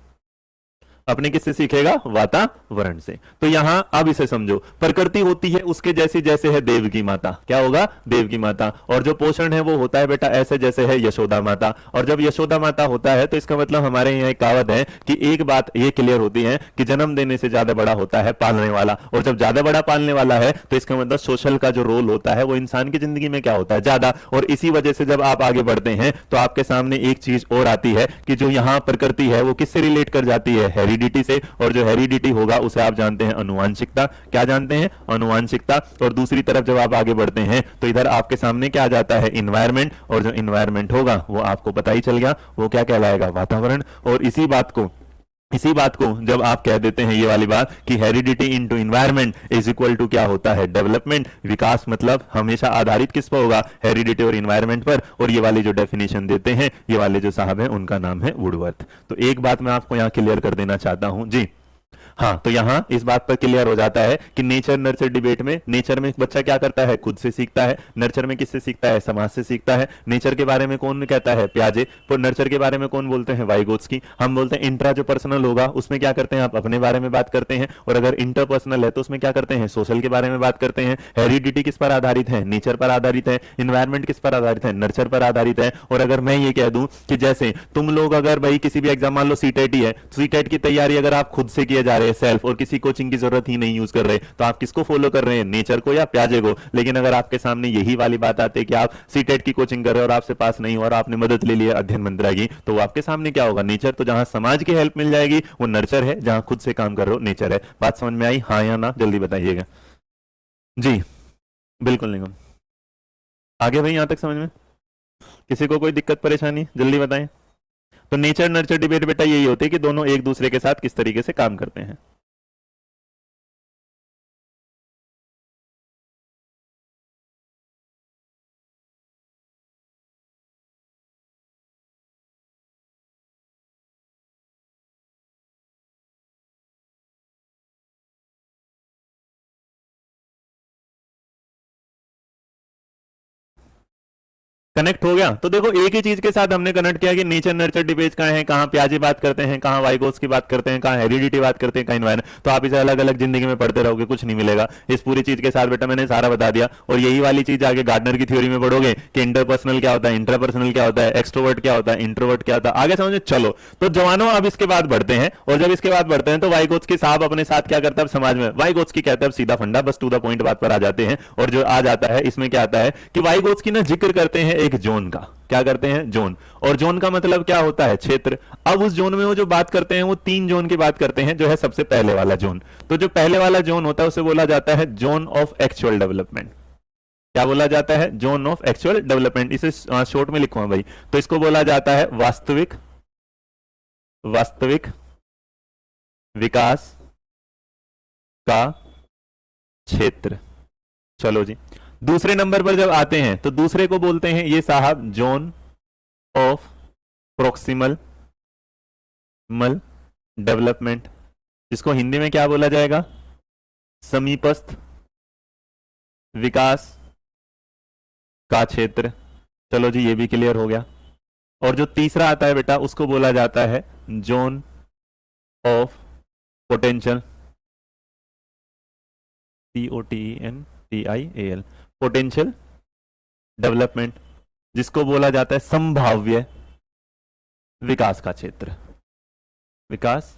अपने किससे सीखेगा, वातावरण से। तो यहां अब इसे समझो, प्रकृति होती है उसके जैसी जैसे है देव की माता, क्या होगा, देव की माता। और जो पोषण है वो होता है बेटा ऐसे जैसे है यशोदा माता। और जब यशोदा माता होता है तो इसका मतलब हमारे यहाँ एक कहावत है कि एक बात ये क्लियर होती है कि जन्म देने से ज्यादा बड़ा होता है पालने वाला, और जब ज्यादा बड़ा पालने वाला है तो इसका मतलब सोशल का जो रोल होता है वो इंसान की जिंदगी में क्या होता है, ज्यादा। और इसी वजह से जब आप आगे बढ़ते हैं तो आपके सामने एक चीज और आती है कि जो यहां प्रकृति है वो किससे रिलेट कर जाती है, हेरिडिटी से। और जो हेरिडिटी होगा उसे आप जानते हैं अनुवांशिकता। क्या जानते हैं, अनुवांशिकता। और दूसरी तरफ जब आप आगे बढ़ते हैं तो इधर आपके सामने क्या आ जाता है, इन्वायरमेंट। और जो इन्वायरमेंट होगा वो आपको पता ही चल गया, वो क्या कहलाएगा, वातावरण। और इसी बात को जब आप कह देते हैं ये वाली बात कि heredity into environment is equal to क्या होता है, डेवलपमेंट। विकास मतलब हमेशा आधारित किस पर होगा, हेरिडिटी और एनवायरनमेंट पर। और ये वाली जो डेफिनेशन देते हैं ये वाले जो साहब हैं उनका नाम है वुडवर्थ। तो एक बात मैं आपको यहां क्लियर कर देना चाहता हूं जी। हाँ, तो यहां इस बात पर क्लियर हो जाता है कि नेचर नर्चर डिबेट में, नेचर में बच्चा क्या करता है, खुद से सीखता है। नर्चर में किससे सीखता है, समाज से सीखता है। नेचर के बारे में कौन कहता है, प्याजे। पर नर्चर के बारे में कौन बोलते हैं, वाइगोत्स्की। हम बोलते हैं इंट्रा जो पर्सनल होगा उसमें क्या करते हैं, आप अपने बारे में बात करते हैं। और अगर इंटरपर्सनल है तो उसमें क्या करते हैं, सोशल के बारे में बात करते हैं। हेरिडिटी किस पर आधारित है, नेचर पर आधारित है। इन्वायरमेंट किस पर आधारित है, नर्चर पर आधारित है। और अगर मैं ये कह दूं कि जैसे तुम लोग अगर भाई किसी भी एग्जाम, मान लो सीटेट ही है, सीटेट की तैयारी अगर आप खुद से किए जा रहे हैं सेल्फ, और किसी कोचिंग की जरूरत ही नहीं यूज कर रहे, तो आप किसको फॉलो कर रहे हैं, नेचर को या प्याजे को। लेकिन अगर आपके सामने यही वाली बात आती है कि आप सीटेट की कोचिंग कर रहे हो और आपसे पास नहीं हो और आपने मदद ले ली अध्ययन मंत्रा की, तो वो आपके सामने क्या होगा, नेचर। तो जहां समाज की हेल्प मिल जाएगी वो नर्चर है, जहां खुद से काम कर रहे हो नेचर है। बात समझ में आई, हाँ या ना, जल्दी बताइएगा जी। बिल्कुल नहीं, आगे भाई यहां तक समझ में किसी को कोई दिक्कत परेशानी, जल्दी बताएं। तो नेचर नर्चर डिबेट बेटा यही होती है कि दोनों एक दूसरे के साथ किस तरीके से काम करते हैं। कनेक्ट हो गया। तो देखो एक ही चीज के साथ हमने कनेक्ट किया कि नेचर नर्चर डिबेट कहां है, कहां प्याजे बात करते हैं, कहां वाइगोस की बात करते हैं, कहां हेरिडिटी बात करते हैं, कहां इन्वायरमेंट। तो आप इसे अलग अलग जिंदगी में पढ़ते रहोगे, कुछ नहीं मिलेगा। इस पूरी चीज के साथ बेटा मैंने सारा बता दिया। और यही वाली चीज आगे गार्डनर की थ्योरी में पढ़ोगे कि इंटरपर्सनल क्या होता है, इंट्रापर्सनल क्या होता है, एक्सट्रोवर्ट क्या होता है, इंट्रोवर्ट क्या होता है, आगे समझे। चलो तो जवानों अब इसके बाद बढ़ते हैं। और जब इसके बाद बढ़ते हैं तो वाइगोत्स्की साहब अपने साथ क्या करता है समाज में, वाइगोत्स्की कहता है सीधा फंडा, बस टू द पॉइंट बात पर आ जाते हैं। और जो आ जाता है इसमें क्या आता है कि वाइगोत्स्की ना जिक्र करते हैं एक जोन का। क्या करते हैं, जोन। और जोन का मतलब क्या होता है, क्षेत्र। अब उस जोन में वो जो बात करते हैं वो 3 जोन की बात करते हैं, जो है सबसे पहले वाला जोन। तो जो पहले वाला जोन होता है उसे बोला जाता है जोन ऑफ एक्चुअल डेवलपमेंट। क्या बोला जाता है, जोन ऑफ एक्चुअल डेवलपमेंट। इसे शॉर्ट में लिखूंगा भाई, तो इसको बोला जाता है वास्तविक विकास का क्षेत्र। चलो जी, दूसरे नंबर पर जब आते हैं तो दूसरे को बोलते हैं ये साहब जोन ऑफ प्रोक्सिमल डेवलपमेंट, जिसको हिंदी में क्या बोला जाएगा, समीपस्थ विकास का क्षेत्र। चलो जी, ये भी क्लियर हो गया। और जो तीसरा आता है बेटा उसको बोला जाता है zone of potential, POTENTIAL, potential development, जिसको बोला जाता है संभाव्य विकास का क्षेत्र, विकास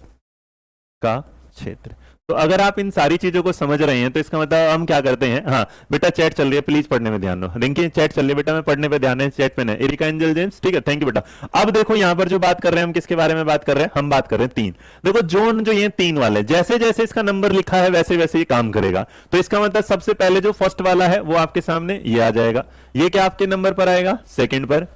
का क्षेत्र। तो अगर आप इन सारी चीजों को समझ रहे हैं तो इसका मतलब हम क्या करते हैं। हाँ बेटा चैट चल रही है, प्लीज पढ़ने में ध्यान दो। रिंकी चैट चल रही है बेटा, मैं पढ़ने पे ध्यान है, चैट पे नहीं। एरिका एंजल जेम्स ठीक है, थैंक यू बेटा। अब देखो यहां पर जो बात कर रहे हैं हम किसके बारे में बात कर रहे हैं, हम बात कर रहे हैं 3। देखो जोन जो ये 3 वाले, जैसे जैसे इसका नंबर लिखा है वैसे वैसे ये काम करेगा। तो इसका मतलब सबसे पहले जो फर्स्ट वाला है वो आपके सामने ये आ जाएगा, ये क्या आपके नंबर पर आएगा, सेकंड पर,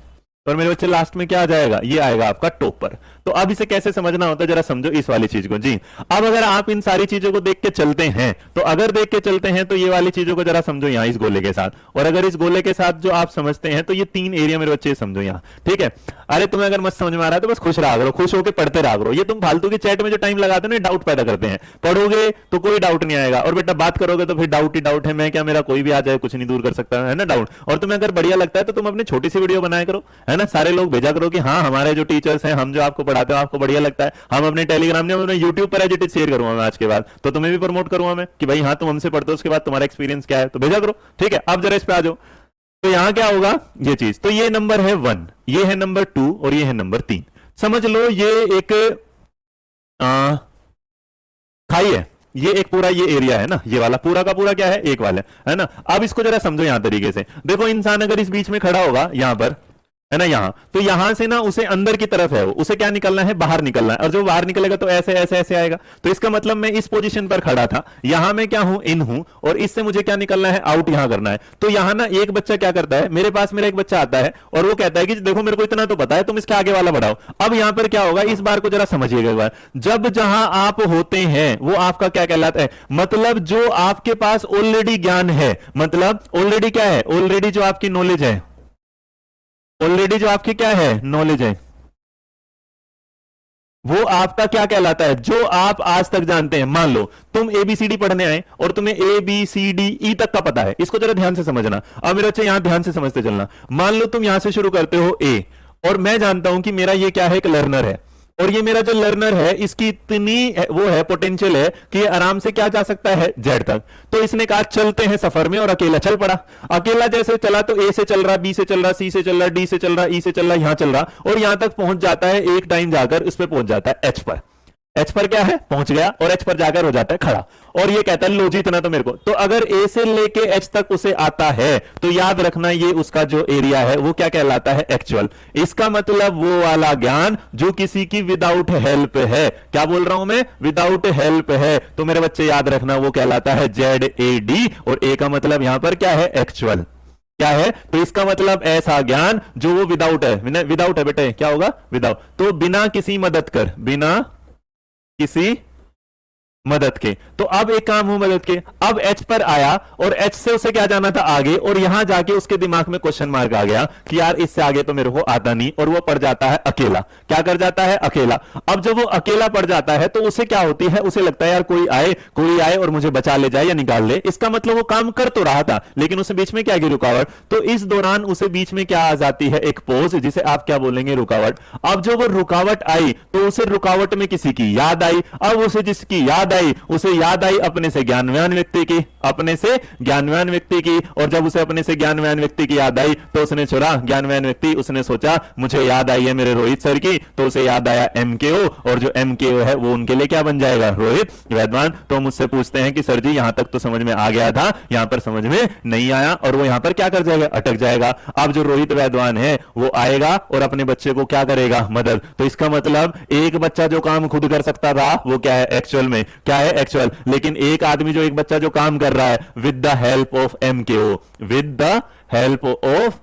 और मेरे बच्चे लास्ट में क्या आ जाएगा, ये आएगा आपका टॉप पर। तो अब इसे कैसे समझना होता है जरा समझो इस वाली चीज को जी। अब अगर आप इन सारी चीजों को देख के चलते हैं, तो अगर देख के चलते हैं तो ये वाली चीजों को जरा समझो यहां इस गोले के साथ, और अगर इस गोले के साथ जो आप समझते हैं तो ये 3 एरिया मेरे बच्चे समझो यहां, ठीक है। अरे तुम्हें अगर मत समझ में आ रहा है तो बस खुश रहा करो, खुश होकर पढ़ते रहा करो। ये तुम फालतू की चैट में जो टाइम लगाते हो ना डाउट पैदा करते हैं, पढ़ोगे तो कोई डाउट नहीं आएगा, और बेटा बात करोगे तो फिर डाउट ही डाउट है, मैं क्या मेरा कोई भी आ जाए कुछ नहीं दूर कर सकता है ना डाउट। और तुम्हें अगर बढ़िया लगता है तो तुम अपनी छोटी सी वीडियो बनाया करो, है ना, सारे लोग भेजा करो कि हाँ हमारे जो टीचर्स हैं, हम जो आपको पढ़ाते हैं आपको बढ़िया लगता है। हम अपने टेलीग्राम में अपने यूट्यूब पर एज इट इज शेयर करूंगा मैं आज के बाद, तो तुम्हें भी प्रमोट करूंगा मैं कि भाई हाँ तुम हमसे पढ़ते हो, उसके बाद तुम्हारा एक्सपीरियंस क्या है तो भेजा करो, ठीक है। अब जरा इस पे आ जाओ, तो यहां क्या होगा ये चीज, तो ये नंबर है 1, ये है नंबर 2 और ये है नंबर 3। समझ लो ये एक खाई है, ये एक पूरा ये एरिया है ना, ये वाला पूरा का पूरा क्या है, एक वाला है ना। अब इसको जरा समझो यहां तरीके से, देखो इंसान अगर इस बीच में खड़ा होगा यहां पर, है ना, यहां, तो यहां से ना उसे अंदर की तरफ है, उसे क्या निकलना है, बाहर निकलना है, और जो बाहर निकलेगा तो ऐसे ऐसे ऐसे आएगा। तो इसका मतलब मैं इस पोजीशन पर खड़ा था, यहां मैं क्या हूं, इन हूं, और इससे मुझे क्या निकलना है, आउट यहां करना है। तो यहां ना एक बच्चा क्या करता है, मेरे पास मेरा एक बच्चा आता है और वो कहता है कि देखो मेरे को इतना तो पता है, तुम इसके आगे वाला बढ़ाओ। अब यहां पर क्या होगा, इस बार को जरा समझिएगा एक बार, जब जहां आप होते हैं वो आपका क्या कहलाता है, मतलब जो आपके पास ऑलरेडी ज्ञान है, मतलब ऑलरेडी क्या है, ऑलरेडी जो आपकी नॉलेज है, ऑलरेडी जो आपकी क्या है नॉलेज है, वो आपका क्या कहलाता है, जो आप आज तक जानते हैं। मान लो तुम एबीसीडी पढ़ने आए और तुम्हें A B C D E तक का पता है, इसको जरा ध्यान से समझना। अब मेरे बच्चे यहां ध्यान से समझते चलना। मान लो तुम यहां से शुरू करते हो ए, और मैं जानता हूं कि मेरा ये क्या है, एक लर्नर है, और ये मेरा जो लर्नर है इसकी इतनी वो है पोटेंशियल है कि ये आराम से क्या जा सकता है, जेड तक। तो इसने कहा चलते हैं सफर में, और अकेला चल पड़ा। अकेला जैसे चला तो ए से चल रहा, बी से चल रहा, सी से चल रहा, डी से चल रहा, ई से चल रहा, यहां चल रहा, और यहां तक पहुंच जाता है, एक टाइम जाकर उस पर पहुंच जाता है एच पर। एच पर क्या है, पहुंच गया, और एच पर जाकर हो जाता है खड़ा, और ये कहता है लो जी इतना तो मेरे को। तो अगर ए से लेके एच तक उसे आता है तो याद रखना ये उसका जो एरिया है वो क्या कहलाता है, एक्चुअल। इसका मतलब वो वाला ज्ञान जो किसी की विदाउट हेल्प है, क्या बोल रहा हूं मैं, विदाउट हेल्प है, तो मेरे बच्चे याद रखना वो कहलाता है जेड ए डी, और ए का मतलब यहां पर क्या है, एक्चुअल। क्या है, तो इसका मतलब ऐसा ज्ञान जो वो विदाउट है, विदाउट है बेटे, क्या होगा, विदाउट, तो बिना किसी मदद कर, बिना किसी मदद के। तो अब एक काम हो मदद के, अब एच पर आया और एच से उसे क्या जाना था, आगे, और यहां जाके उसके दिमाग में क्वेश्चन मार्क आ गया कि यार इससे आगे तो मेरे को आता नहीं, और वो पड़ जाता है अकेला। क्या कर जाता है, अकेला। अब जब वो अकेला पड़ जाता है तो उसे क्या होती है, उसे लगता है यार कोई आए और मुझे बचा ले जाए या निकाल ले। इसका मतलब वो काम कर तो रहा था लेकिन उसे बीच में क्या गई, रुकावट। तो इस दौरान उसे बीच में क्या आ जाती है, एक पोज, जिसे आप क्या बोलेंगे, रुकावट। अब जब वो रुकावट आई तो उसे रुकावट में किसी की याद आई। अब उसे जिसकी याद आई उसे याद आई अपने से ज्ञानवान व्यक्ति की, अपने से ज्ञानवान व्यक्ति की, और जब उसे अपने से ज्ञानवान व्यक्ति की याद आई तो उसने छोड़ा ज्ञानवान व्यक्ति, उसने सोचा मुझे याद आई है मेरे रोहित सर की, तो उसे याद आया एमकेओ, और जो एमकेओ है वो उनके लिए क्या बन जाएगा, रोहित वैद्वान। तो मुझसे पूछते हैं कि सर जी यहां तक तो समझ में आ गया था, यहां पर समझ में नहीं आया, और वो यहां पर क्या कर जाएगा, अटक जाएगा। अब जो रोहित वैद्वान है वो आएगा और अपने बच्चे को क्या करेगा, मदद। तो इसका मतलब एक बच्चा जो काम खुद कर सकता था वो क्या है, एक्चुअल में क्या है, एक्चुअल। लेकिन एक आदमी जो, एक बच्चा जो काम कर रहा है with the help of MKO, with the help of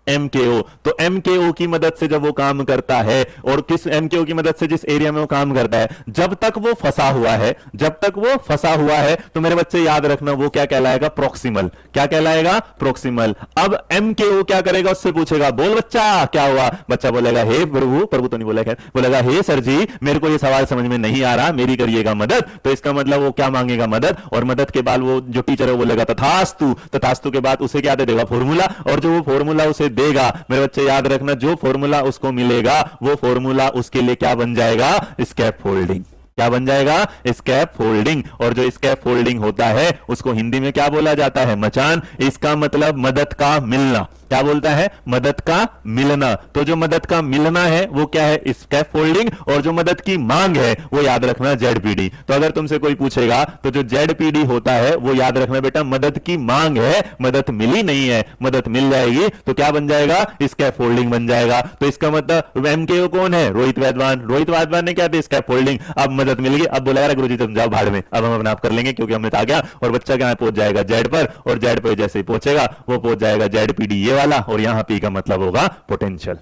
MKO, तो एमकेओ की मदद से जब वो काम करता है, और किस एमकेओ की मदद से जिस एरिया में वो काम करता है, जब तक वो फंसा हुआ है, जब तक वो फंसा हुआ है, तो मेरे बच्चे याद रखना वो क्या कहलाएगा, प्रॉक्सिमल। क्या कहलाएगा, प्रॉक्सिमल। अब एमकेओ क्या करेगा, उससे पूछेगा बोल बच्चा क्या हुआ, बच्चा बोलेगा हे प्रभु, प्रभु तो नहीं बोलेगा, बोलेगा हे सर जी मेरे को ये सवाल समझ में नहीं आ रहा, मेरी करिएगा मदद। तो इसका मतलब वो क्या मांगेगा, मदद, और मदद के बाद वो जो टीचर है वो बोलेगा तथास्तु, तथास्तु के बाद उसे क्या दे देगा, फॉर्मूला, और जो वो फॉर्मूला उसे देगा, मेरे बच्चे याद रखना जो फॉर्मूला उसको मिलेगा वो फॉर्मूला उसके लिए क्या बन जाएगा, स्कैप फोल्डिंग। क्या बन जाएगा, स्कैप फोल्डिंग। और जो स्कैप फोल्डिंग होता है उसको हिंदी में क्या बोला जाता है, मचान। इसका मतलब मदद का मिलना। क्या बोलता है? मदद का मिलना। तो जो मदद का मिलना है वो क्या है? स्कैफोल्डिंग। और जो मदद की मांग है वो याद रखना जेडपीडी। तो अगर तुमसे कोई पूछेगा तो जो जेडपीडी होता है वो याद रखना बेटा मदद की मांग है, मदद मिली नहीं है। मदद मिल जाएगी तो क्या बन जाएगा? स्कैफोल्डिंग बन जाएगा। तो इसका मतलब एमकेओ कौन है? रोहित वैद्वान। रोहित वैद्वान ने क्या दिया? स्कैफोल्डिंग। अब मदद मिल गई। अब बोला यार गुरुजी तुम जाओ भाड़ में, अब हम अपना आप कर लेंगे क्योंकि हमने तो आ गया। और बच्चा कहां पहुंच जाएगा? जेड पर। और जेड पर जैसे ही पहुंचेगा वो पहुंच जाएगा जेडपीडी ये वाला, और यहां पी का मतलब होगा पोटेंशियल।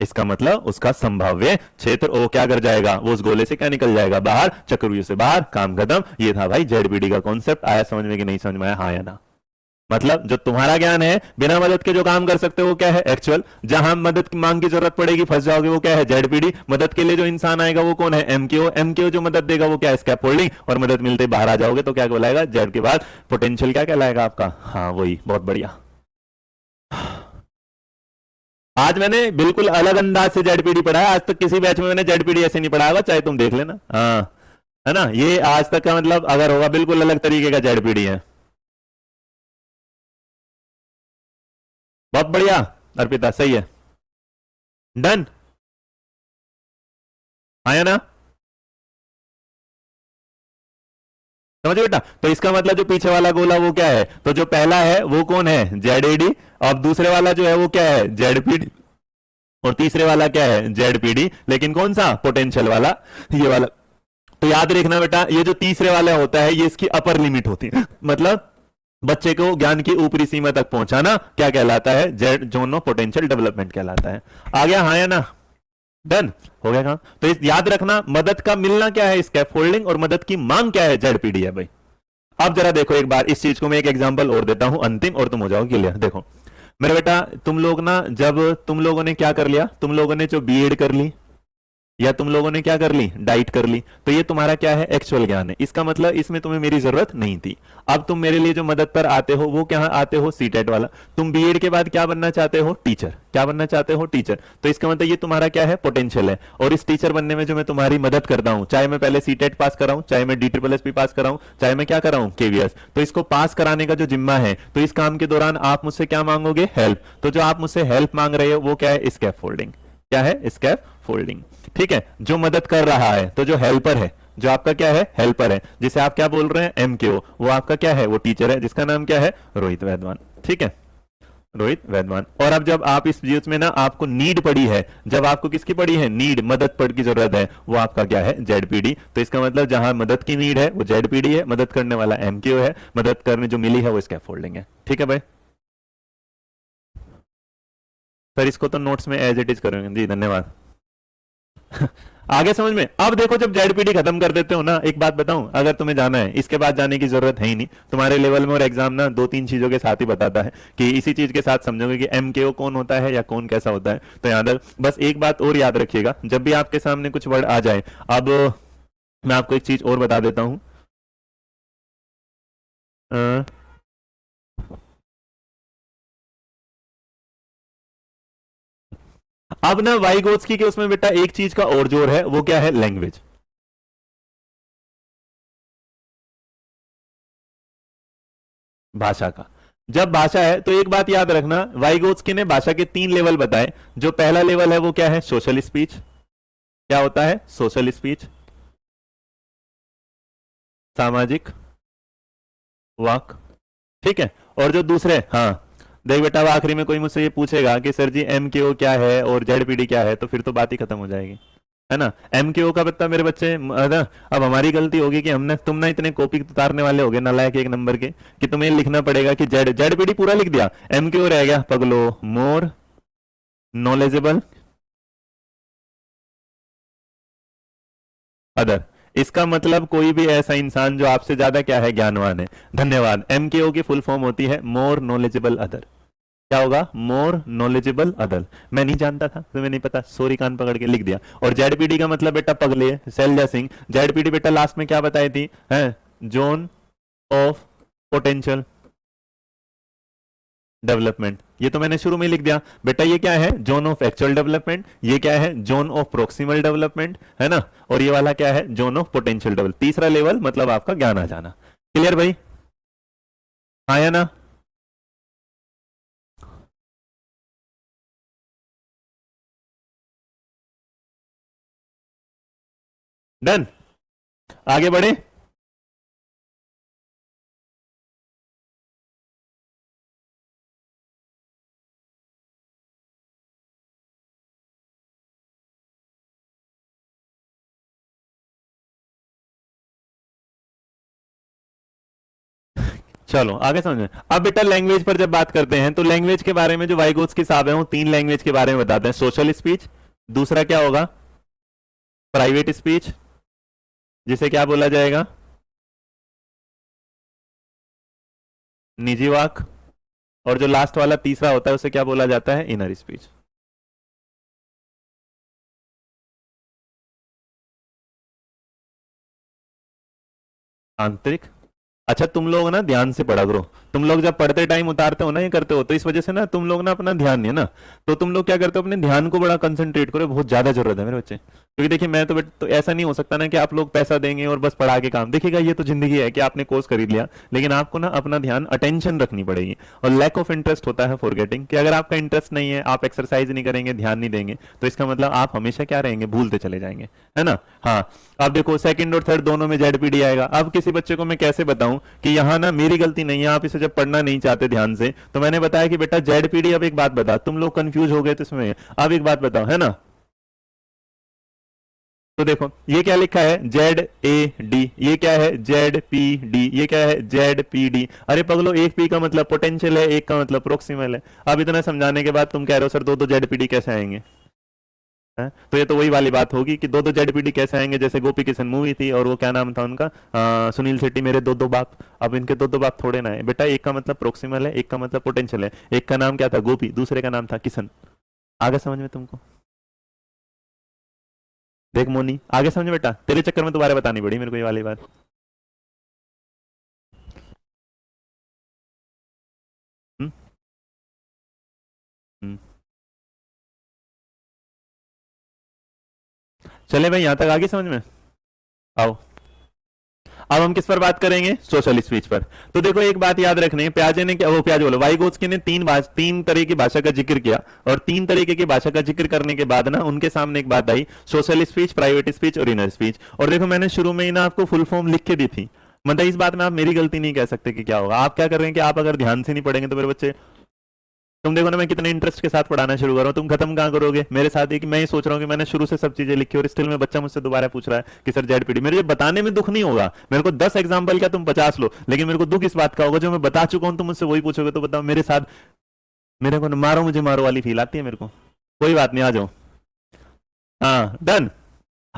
इसका मतलब उसका संभाव्य क्षेत्र। वो क्या कर जाएगा? वो उस गोले से क्या निकल जाएगा? बाहर, चक्रव्यूह से बाहर। काम खत्म। ये था भाई जेडपीडी का कॉन्सेप्ट। आया समझ में कि नहीं समझ में आया? हाँ या ना? मतलब जो तुम्हारा ज्ञान है बिना मदद के जो काम कर सकते हो वो क्या है? एक्चुअल। जहां मदद की मांग की जरूरत पड़ेगी फंस जाओगे वो क्या है? जेडपीडी। मदद के लिए जो इंसान आएगा वो कौन है? एमकेओ। एमकेओ जो मदद देगा वो क्या है? स्कैफोल्डिंग। और मदद मिलते बाहर आ जाओगे तो क्या कहलाएगा? जेड के बाद पोटेंशियल क्या कहलाएगा आपका? हाँ वही, बहुत बढ़िया। आज मैंने बिल्कुल अलग अंदाज से जेडपीडी पढ़ाया। आज तक किसी बैच में मैंने जेडपीडी ऐसे नहीं पढ़ाया, चाहे तुम देख लेना। हाँ है ना, ये आज तक का मतलब अगर होगा बिल्कुल अलग तरीके का जेडपीडी है। बहुत बढ़िया अर्पिता, सही है। डन आया ना? समझे बेटा? तो इसका मतलब जो पीछे वाला गोला वो क्या है? तो जो पहला है वो कौन है? जेडएडी। अब दूसरे वाला जो है वो क्या है? जेडपीडी। और तीसरे वाला क्या है? जेडपीडी। लेकिन कौन सा? पोटेंशियल वाला, ये वाला। तो याद रखना बेटा ये जो तीसरे वाला होता है ये इसकी अपर लिमिट होती है। मतलब बच्चे को ज्ञान की ऊपरी सीमा तक पहुंचाना क्या कहलाता है? Z zone of potential development कहलाता है। आ गया? हाँ या ना? डन हो गया काम। तो इस याद रखना मदद का मिलना क्या है? स्कैफोल्डिंग। और मदद की मांग क्या है? जेडपीडी है भाई। अब जरा देखो एक बार इस चीज को मैं एक एग्जांपल और देता हूं अंतिम, और तुम हो जाओ क्लियर। देखो मेरे बेटा, तुम लोग ना जब तुम लोगों ने क्या कर लिया? तुम लोगों ने जो बीएड कर ली या तुम लोगों ने क्या कर ली? डाइट कर ली। तो ये तुम्हारा क्या है? एक्चुअल ज्ञान है। इसका मतलब इसमें तुम्हें मेरी जरूरत नहीं थी। अब तुम मेरे लिए जो मदद पर आते हो वो क्या आते हो? सीटेट वाला। तुम बीएड के बाद क्या बनना चाहते हो? टीचर। क्या बनना चाहते हो? टीचर। तो इसका मतलब ये तुम्हारा क्या है? पोटेंशियल है। और इस टीचर बनने में जो मैं तुम्हारी मदद करता हूं, चाहे मैं पहले सीटेट पास कराऊं, चाहे मैं DSSS पास कराऊं, चाहे मैं क्या कराऊं? केवीएस। तो इसको पास कराने का जो जिम्मा है, तो इस काम के दौरान आप मुझसे क्या मांगोगे? हेल्प। तो जो आप मुझसे हेल्प मांग रहे हो वो क्या है? स्कैफोल्डिंग। क्या है? स्कैफोल्डिंग। ठीक है, जो मदद कर रहा है, तो जो हेल्पर है, जो आपका क्या है? हेल्पर है, जिसे आप क्या बोल रहे हैं? एमकेओ। वो आपका क्या है? वो टीचर है जिसका नाम क्या है? रोहित वैद्वान। ठीक है, रोहित वैद्वान। और अब जब आप इस चीज में ना आपको नीड पड़ी है, जब आपको किसकी पड़ी है? नीड, मदद पड़ की जरूरत है, वो आपका क्या है? जेडपीडी। तो इसका मतलब जहां मदद की नीड है वो जेडपीडी है, मदद करने वाला एमकेओ है, मदद करने जो मिली है वो स्कैफोल्डिंग है। ठीक है भाई सर, इसको तो नोट्स में एज इट इज करेंगे जी, धन्यवाद। आगे समझ में? अब देखो जब जेडपीडी खत्म कर देते हो ना, एक बात बताऊं, अगर तुम्हें जाना है इसके बाद जाने की जरूरत है ही नहीं तुम्हारे लेवल में। और एग्जाम ना 2-3 चीजों के साथ ही बताता है कि इसी चीज के साथ समझोगे कि एमकेओ कौन होता है या कौन कैसा होता है। तो याद रख, बस एक बात और याद रखिएगा, जब भी आपके सामने कुछ वर्ड आ जाए। अब मैं आपको एक चीज और बता देता हूं। अब ना वाइगोत्स्की के उसमें बेटा एक चीज का और जोर है, वो क्या है? लैंग्वेज, भाषा का। जब भाषा है तो एक बात याद रखना, वाइगोत्स्की ने भाषा के 3 लेवल बताए। जो पहला लेवल है वो क्या है? Social speech. क्या होता है? सोशल स्पीच, सामाजिक वाक। ठीक है, और जो दूसरे, हाँ देख बेटा, अब आखिरी में कोई मुझसे ये पूछेगा कि सर जी एमकेओ क्या है और जेडपीडी क्या है, तो फिर तो बात ही खत्म हो जाएगी, है ना। एमकेओ का पता मेरे बच्चे, अब हमारी गलती होगी कि हमने, तुम ना इतने कॉपी उतारने वाले हो गए नालायक एक नंबर के, कि तुम्हें लिखना पड़ेगा कि जेडपीडी पूरा लिख दिया, एमकेओ रह गया पगलो। More knowledgeable other. इसका मतलब कोई भी ऐसा इंसान जो आपसे ज्यादा क्या है? ज्ञानवान है। धन्यवाद। एमकेओ की फुल फॉर्म होती है मोर नॉलेजेबल अदर। क्या होगा? More knowledgeable other. मैं नहीं जानता था, तुम्हें नहीं पता, सॉरी, कान पकड़ के लिख दिया। और जेडपीडी का मतलब बेटा पगले, शैलजा सिंह। जेडपीडी बेटा लास्ट में क्या बताई थी? है जोन ऑफ पोटेंशियल डेवलपमेंट। ये तो मैंने शुरू में लिख दिया बेटा। ये क्या है? Zone of actual development. ये क्या है? जोन ऑफ प्रोक्सिमल डेवलपमेंट, है ना। और ये वाला क्या है? Zone of potential develop. तीसरा लेवल मतलब आपका ज्ञान आ जाना। क्लियर भाई? आया ना? डन, आगे बढ़े। चलो आगे समझ। अब बेटा लैंग्वेज पर जब बात करते हैं तो लैंग्वेज के बारे में जो वाइगोत्स्की के साहब है वो 3 लैंग्वेज के बारे में बताते हैं। सोशल स्पीच, दूसरा क्या होगा, प्राइवेट स्पीच, जिसे क्या बोला जाएगा, निजी वाक, और जो लास्ट वाला तीसरा होता है उसे क्या बोला जाता है, इनर स्पीच। आंतरिक। अच्छा तुम लोग ना ध्यान से पढ़ा करो, तुम लोग जब पढ़ते टाइम उतारते हो ना, ये करते हो, तो इस वजह से ना तुम लोग ना अपना ध्यान नहीं है ना, तो तुम लोग क्या करते हो, अपने ध्यान को बड़ा कंसंट्रेट करो, बहुत ज्यादा जरूरत है मेरे बच्चे। क्योंकि देखिए मैं तो ऐसा नहीं हो सकता ना कि आप लोग पैसा देंगे और बस पढ़ा के काम देखिएगा, ये तो जिंदगी है कि आपने कोर्स खरीद लिया, लेकिन आपको ना अपना ध्यान अटेंशन रखनी पड़ेगी। और लैक ऑफ इंटरेस्ट होता है फॉरगेटिंग, कि अगर आपका इंटरेस्ट नहीं है, आप एक्सरसाइज नहीं करेंगे, ध्यान नहीं देंगे, तो इसका मतलब आप हमेशा क्या रहेंगे, भूलते चले जाएंगे, है ना। हाँ, अब देखो सेकंड और थर्ड दोनों में जेडपीडी आएगा। अब किसी बच्चे को मैं कैसे बताऊं कि यहाँ ना मेरी गलती नहीं है, आप इसे जब पढ़ना नहीं चाहते ध्यान से, तो मैंने बताया कि बेटा जेडपीडी। अब एक बात बता, तुम लोग कंफ्यूज हो गए तो इसमें अब एक बात बताओ, है ना। तो देखो ये क्या लिखा है, जेड ए डी, ये क्या है, जेड पी डी, ये क्या है, जेड पी डी। अरे पगलो, एक पी का मतलब पोटेंशियल है, एक का मतलब प्रोक्सिमल है। अब इतना समझाने के बाद तुम कह रहे हो सर दो दो जेड पी डी कैसे आएंगे, है? तो ये तो वही वाली बात होगी कि दो दो जेडपीडी कैसे आएंगे, जैसे गोपी किशन मूवी थी और वो क्या नाम था उनका, सुनील शेट्टी, मेरे दो दो बाप। अब इनके दो दो बाप थोड़े ना है बेटा, एक का मतलब प्रोक्सिमल है, एक का मतलब पोटेंशियल है। एक का नाम क्या था, गोपी, दूसरे का नाम था किशन। आगे समझ में तुमको, देख मोनी, आगे समझ बेटा, तेरे चक्कर में दोबारा बतानी पड़ी मेरे को ये वाली बात। हम्म हम्म। चले भाई यहां तक आगे समझ में, आओ। अब हम किस पर बात करेंगे, सोशल स्पीच पर। तो देखो एक बात याद रखनी है, प्याजे ने क्या, वो प्याजे बोलो, वाइगोत्स्की ने तीन तरह की भाषा का जिक्र किया, और 3 तरीके की भाषा का जिक्र करने के बाद ना उनके सामने एक बात आई, सोशल स्पीच, प्राइवेट स्पीच और इनर स्पीच। और देखो मैंने शुरू में ही ना आपको फुल फॉर्म लिख के दी थी, मतलब इस बात में आप मेरी गलती नहीं कह सकते कि क्या होगा। आप क्या कर रहे हैं कि आप अगर ध्यान से नहीं पढ़ेंगे तो मेरे बच्चे, तुम देखो ना मैं कितने इंटरेस्ट के साथ पढ़ाना शुरू कर रहा हूँ, तुम खत्म कहाँ करोगे मेरे साथ ही। कि मैं ये सोच रहा हूँ कि मैंने शुरू से सब चीजें लिखी और स्टिल में बच्चा मुझसे दोबारा पूछ रहा है कि सर जेडपीडी। मेरे ये बताने में दुख नहीं होगा, मेरे को 10 एग्जांपल क्या तुम 50 लो, लेकिन मेरे को दुख इस बात का होगा जो मैं बता चुका हूं तुम मुझसे वही पूछोगे, तो बताओ मेरे साथ, मेरे को मारो मुझे मारो वाली फील आती है मेरे को। कोई बात नहीं, आ जाओ। हाँ डन।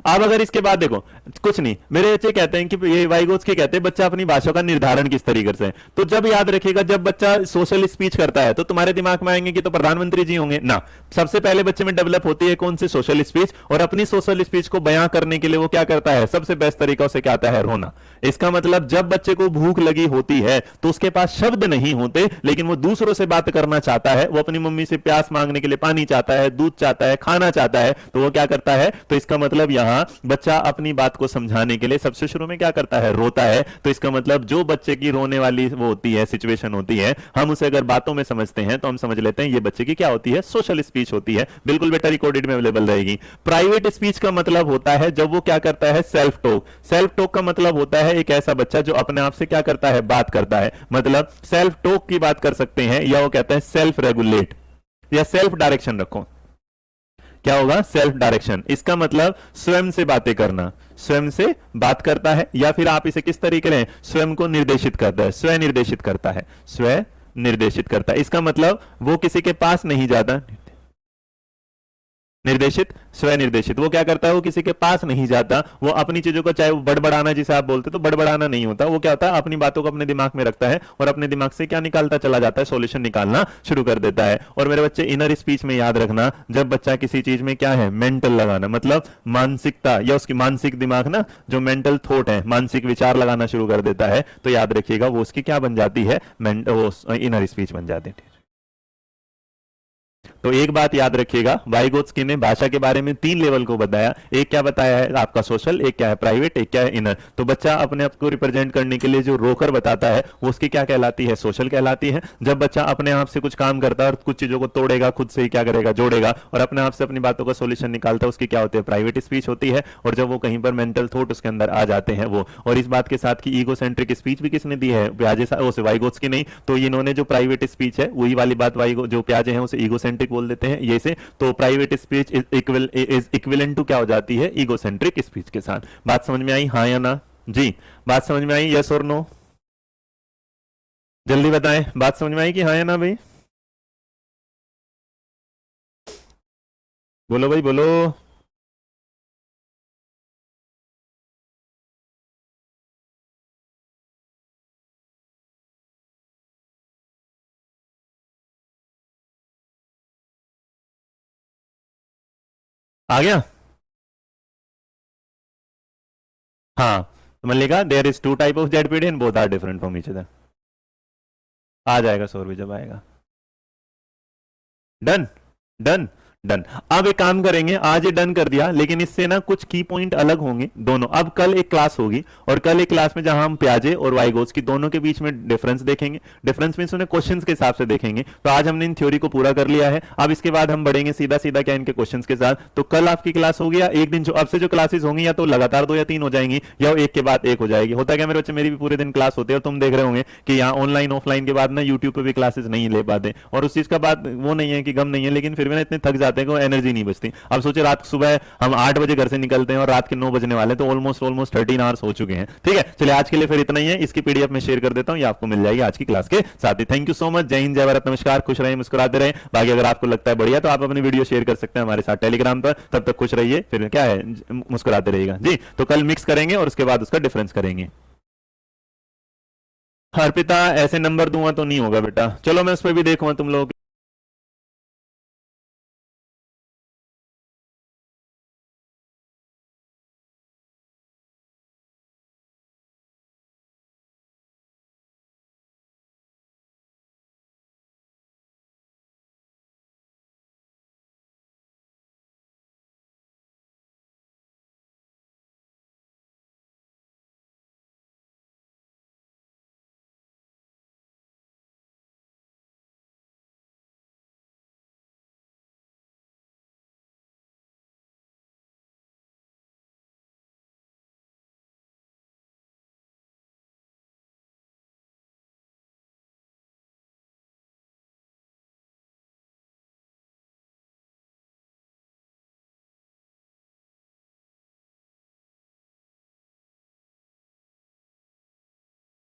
अब अगर इसके बाद देखो, कुछ नहीं, मेरे बच्चे कहते हैं कि ये वाइगोत्स्की कहते हैं बच्चा अपनी भाषा का निर्धारण किस तरीके से है। तो जब याद रखिएगा, जब बच्चा सोशल स्पीच करता है तो तुम्हारे दिमाग में आएंगे कि तो प्रधानमंत्री जी होंगे ना। सबसे पहले बच्चे में डेवलप होती है कौन सी, सोशल स्पीच। और अपनी सोशल स्पीच को बयां करने के लिए वो क्या करता है, सबसे बेस्ट तरीका उसे क्या आता है, रोना। इसका मतलब जब बच्चे को भूख लगी होती है तो उसके पास शब्द नहीं होते, लेकिन वो दूसरों से बात करना चाहता है, वो अपनी मम्मी से प्यास मांगने के लिए पानी चाहता है, दूध चाहता है, खाना चाहता है, तो वो क्या करता है। तो इसका मतलब यहां बच्चा अपनी बात को समझाने के लिए सबसे शुरू में क्या करता है, रोता है। तो इसका मतलब जो बच्चे की रोने वाली वो होती है, सिचुएशन होती है, हम उसे अगर बातों में समझते हैं तो हम समझ लेते हैं ये बच्चे की क्या होती है, सोशल स्पीच होती है। बिल्कुल बेटा, रिकॉर्डेड में अवेलेबल रहेगी। प्राइवेट स्पीच का मतलब होता है जब वो क्या करता है, सेल्फ टॉक। सेल्फ टॉक का मतलब होता है एक ऐसा बच्चा जो अपने आप से क्या करता है, बात करता है। मतलब सेल्फ टॉक की बात कर सकते हैं, या वो कहते हैं सेल्फ रेगुलेट, या सेल्फ डायरेक्शन रखो। क्या होगा, सेल्फ डायरेक्शन। इसका मतलब स्वयं से बातें करना, स्वयं से बात करता है, या फिर आप इसे किस तरीके से, स्वयं को निर्देशित करता है, स्व निर्देशित करता है, स्व निर्देशित करता है। इसका मतलब वो किसी के पास नहीं जाता, निर्देशित, स्वनिर्देशित। वो क्या करता है, वो किसी के पास नहीं जाता, वो अपनी चीजों को, चाहे वो बड़बड़ाना जिसे आप बोलते, तो बड़बड़ाना नहीं होता, वो क्या होता है, अपनी बातों को अपने दिमाग में रखता है और अपने दिमाग से क्या निकालता चला जाता है, सॉल्यूशन निकालना शुरू कर देता है। और मेरे बच्चे इनर स्पीच में याद रखना, जब बच्चा किसी चीज में क्या है, मेंटल लगाना, मतलब मानसिकता या उसकी मानसिक दिमाग ना, जो मेंटल थॉट है, मानसिक विचार लगाना शुरू कर देता है, तो याद रखिएगा वो उसकी क्या बन जाती है, वो इनर स्पीच बन जाती है। तो एक बात याद रखिएगा, वाइगोत्स्की ने भाषा के बारे में 3 लेवल को बताया। एक क्या बताया है आपका सोशल, एक क्या है प्राइवेट, एक क्या है इनर। तो बच्चा अपने आप को रिप्रेजेंट करने के लिए जो रोकर बताता है वो उसकी क्या कहलाती है, सोशल कहलाती है। जब बच्चा अपने आप से कुछ काम करता है और कुछ चीजों को तोड़ेगा, खुद से ही क्या करेगा, जोड़ेगा और अपने आप से अपनी बातों का सोल्यूशन निकालता है, उसकी क्या होती है, प्राइवेट स्पीच होती है। और जब वो कहीं पर मेंटल थॉट उसके अंदर आ जाते हैं वो, और इस बात के साथ कि ईगोसेंट्रिक स्पीच भी किसने दी है, प्याजे वाइगोत्स्की नहीं। तो इन्होंने जो प्राइवेट स्पीच है वही वाली बात वाइगो जो प्याजे हैं उसे ईगोसेंट्रिक बोल देते हैं ये से। तो private speech is equivalent to क्या हो जाती है, ईगोसेंट्रिक स्पीच के साथ। बात समझ में आई, हाँ या ना जी? बात समझ में आई, यस और नो? जल्दी बताएं, बात समझ में आई कि हाँ या ना भाई? बोलो भाई बोलो। आ गया? हाँ, तो मैंने लिखा there is 2 type of ZPD and both are different from each other. आ जाएगा सौर भी जब आएगा। Done done done. अब एक काम करेंगे, आज ये डन कर दिया, लेकिन इससे ना कुछ की पॉइंट अलग होंगे दोनों। अब कल एक क्लास होगी और कल एक क्लास में जहां हम प्याजे और वाइगोत्स्की दोनों के बीच में डिफरेंस देखेंगे। डिफरेंस मींस उन्हें क्वेश्चंस के हिसाब से देखेंगे। तो आज हमने इन थ्योरी को पूरा कर लिया है। अब इसके बाद हम बढ़ेंगे सीधा सीधा क्या इनके क्वेश्चंस के साथ। तो कल आपकी क्लास होगी या एक दिन जो अब से जो क्लासेस होंगी या तो लगातार 2 या 3 हो जाएंगी या एक के बाद एक हो जाएगी। होता क्या मेरे बच्चे, मेरी भी पूरे दिन क्लास होती है और तुम देख रहे होंगे कि यहाँ ऑनलाइन ऑफलाइन के बाद ना यूट्यूब पे भी क्लासेस नहीं ले पाते। और उस चीज का बात वो नहीं है कि गम नहीं है, लेकिन फिर भी ना इतने थक जाते हैं कि एनर्जी नहीं बचती। अब सोचे रात सुबह हम 8 बजे घर से निकलते हैं और रात के 9 बजने वाले, तो ऑलमोस्ट 13 आवर्स हो चुके हैं। ठीक है, चलिए आज के लिए फिर इतना ही है। इसकी पीडीएफ में शेयर कर देता हूं, ये आपको मिल जाएगी आज की क्लास के साथ ही। थैंक यू सो मच, जय हिंद, जय भारत, नमस्कार, खुश रहिए, मुस्कुराते रहे। बाकी अगर आपको लगता है बढ़िया तो आप अपनी वीडियो शेयर कर सकते हैं हमारे साथ टेलीग्राम पर। तब तक खुश रहिए, फिर क्या है मुस्कुराते रहिएगा जी। तो कल मिक्स करेंगे और उसके बाद उसका डिफरेंस करेंगे। अर्पिता ऐसे नंबर दूंगा तो नहीं होगा बेटा, चलो मैं उस पर भी देखूंगा तुम लोग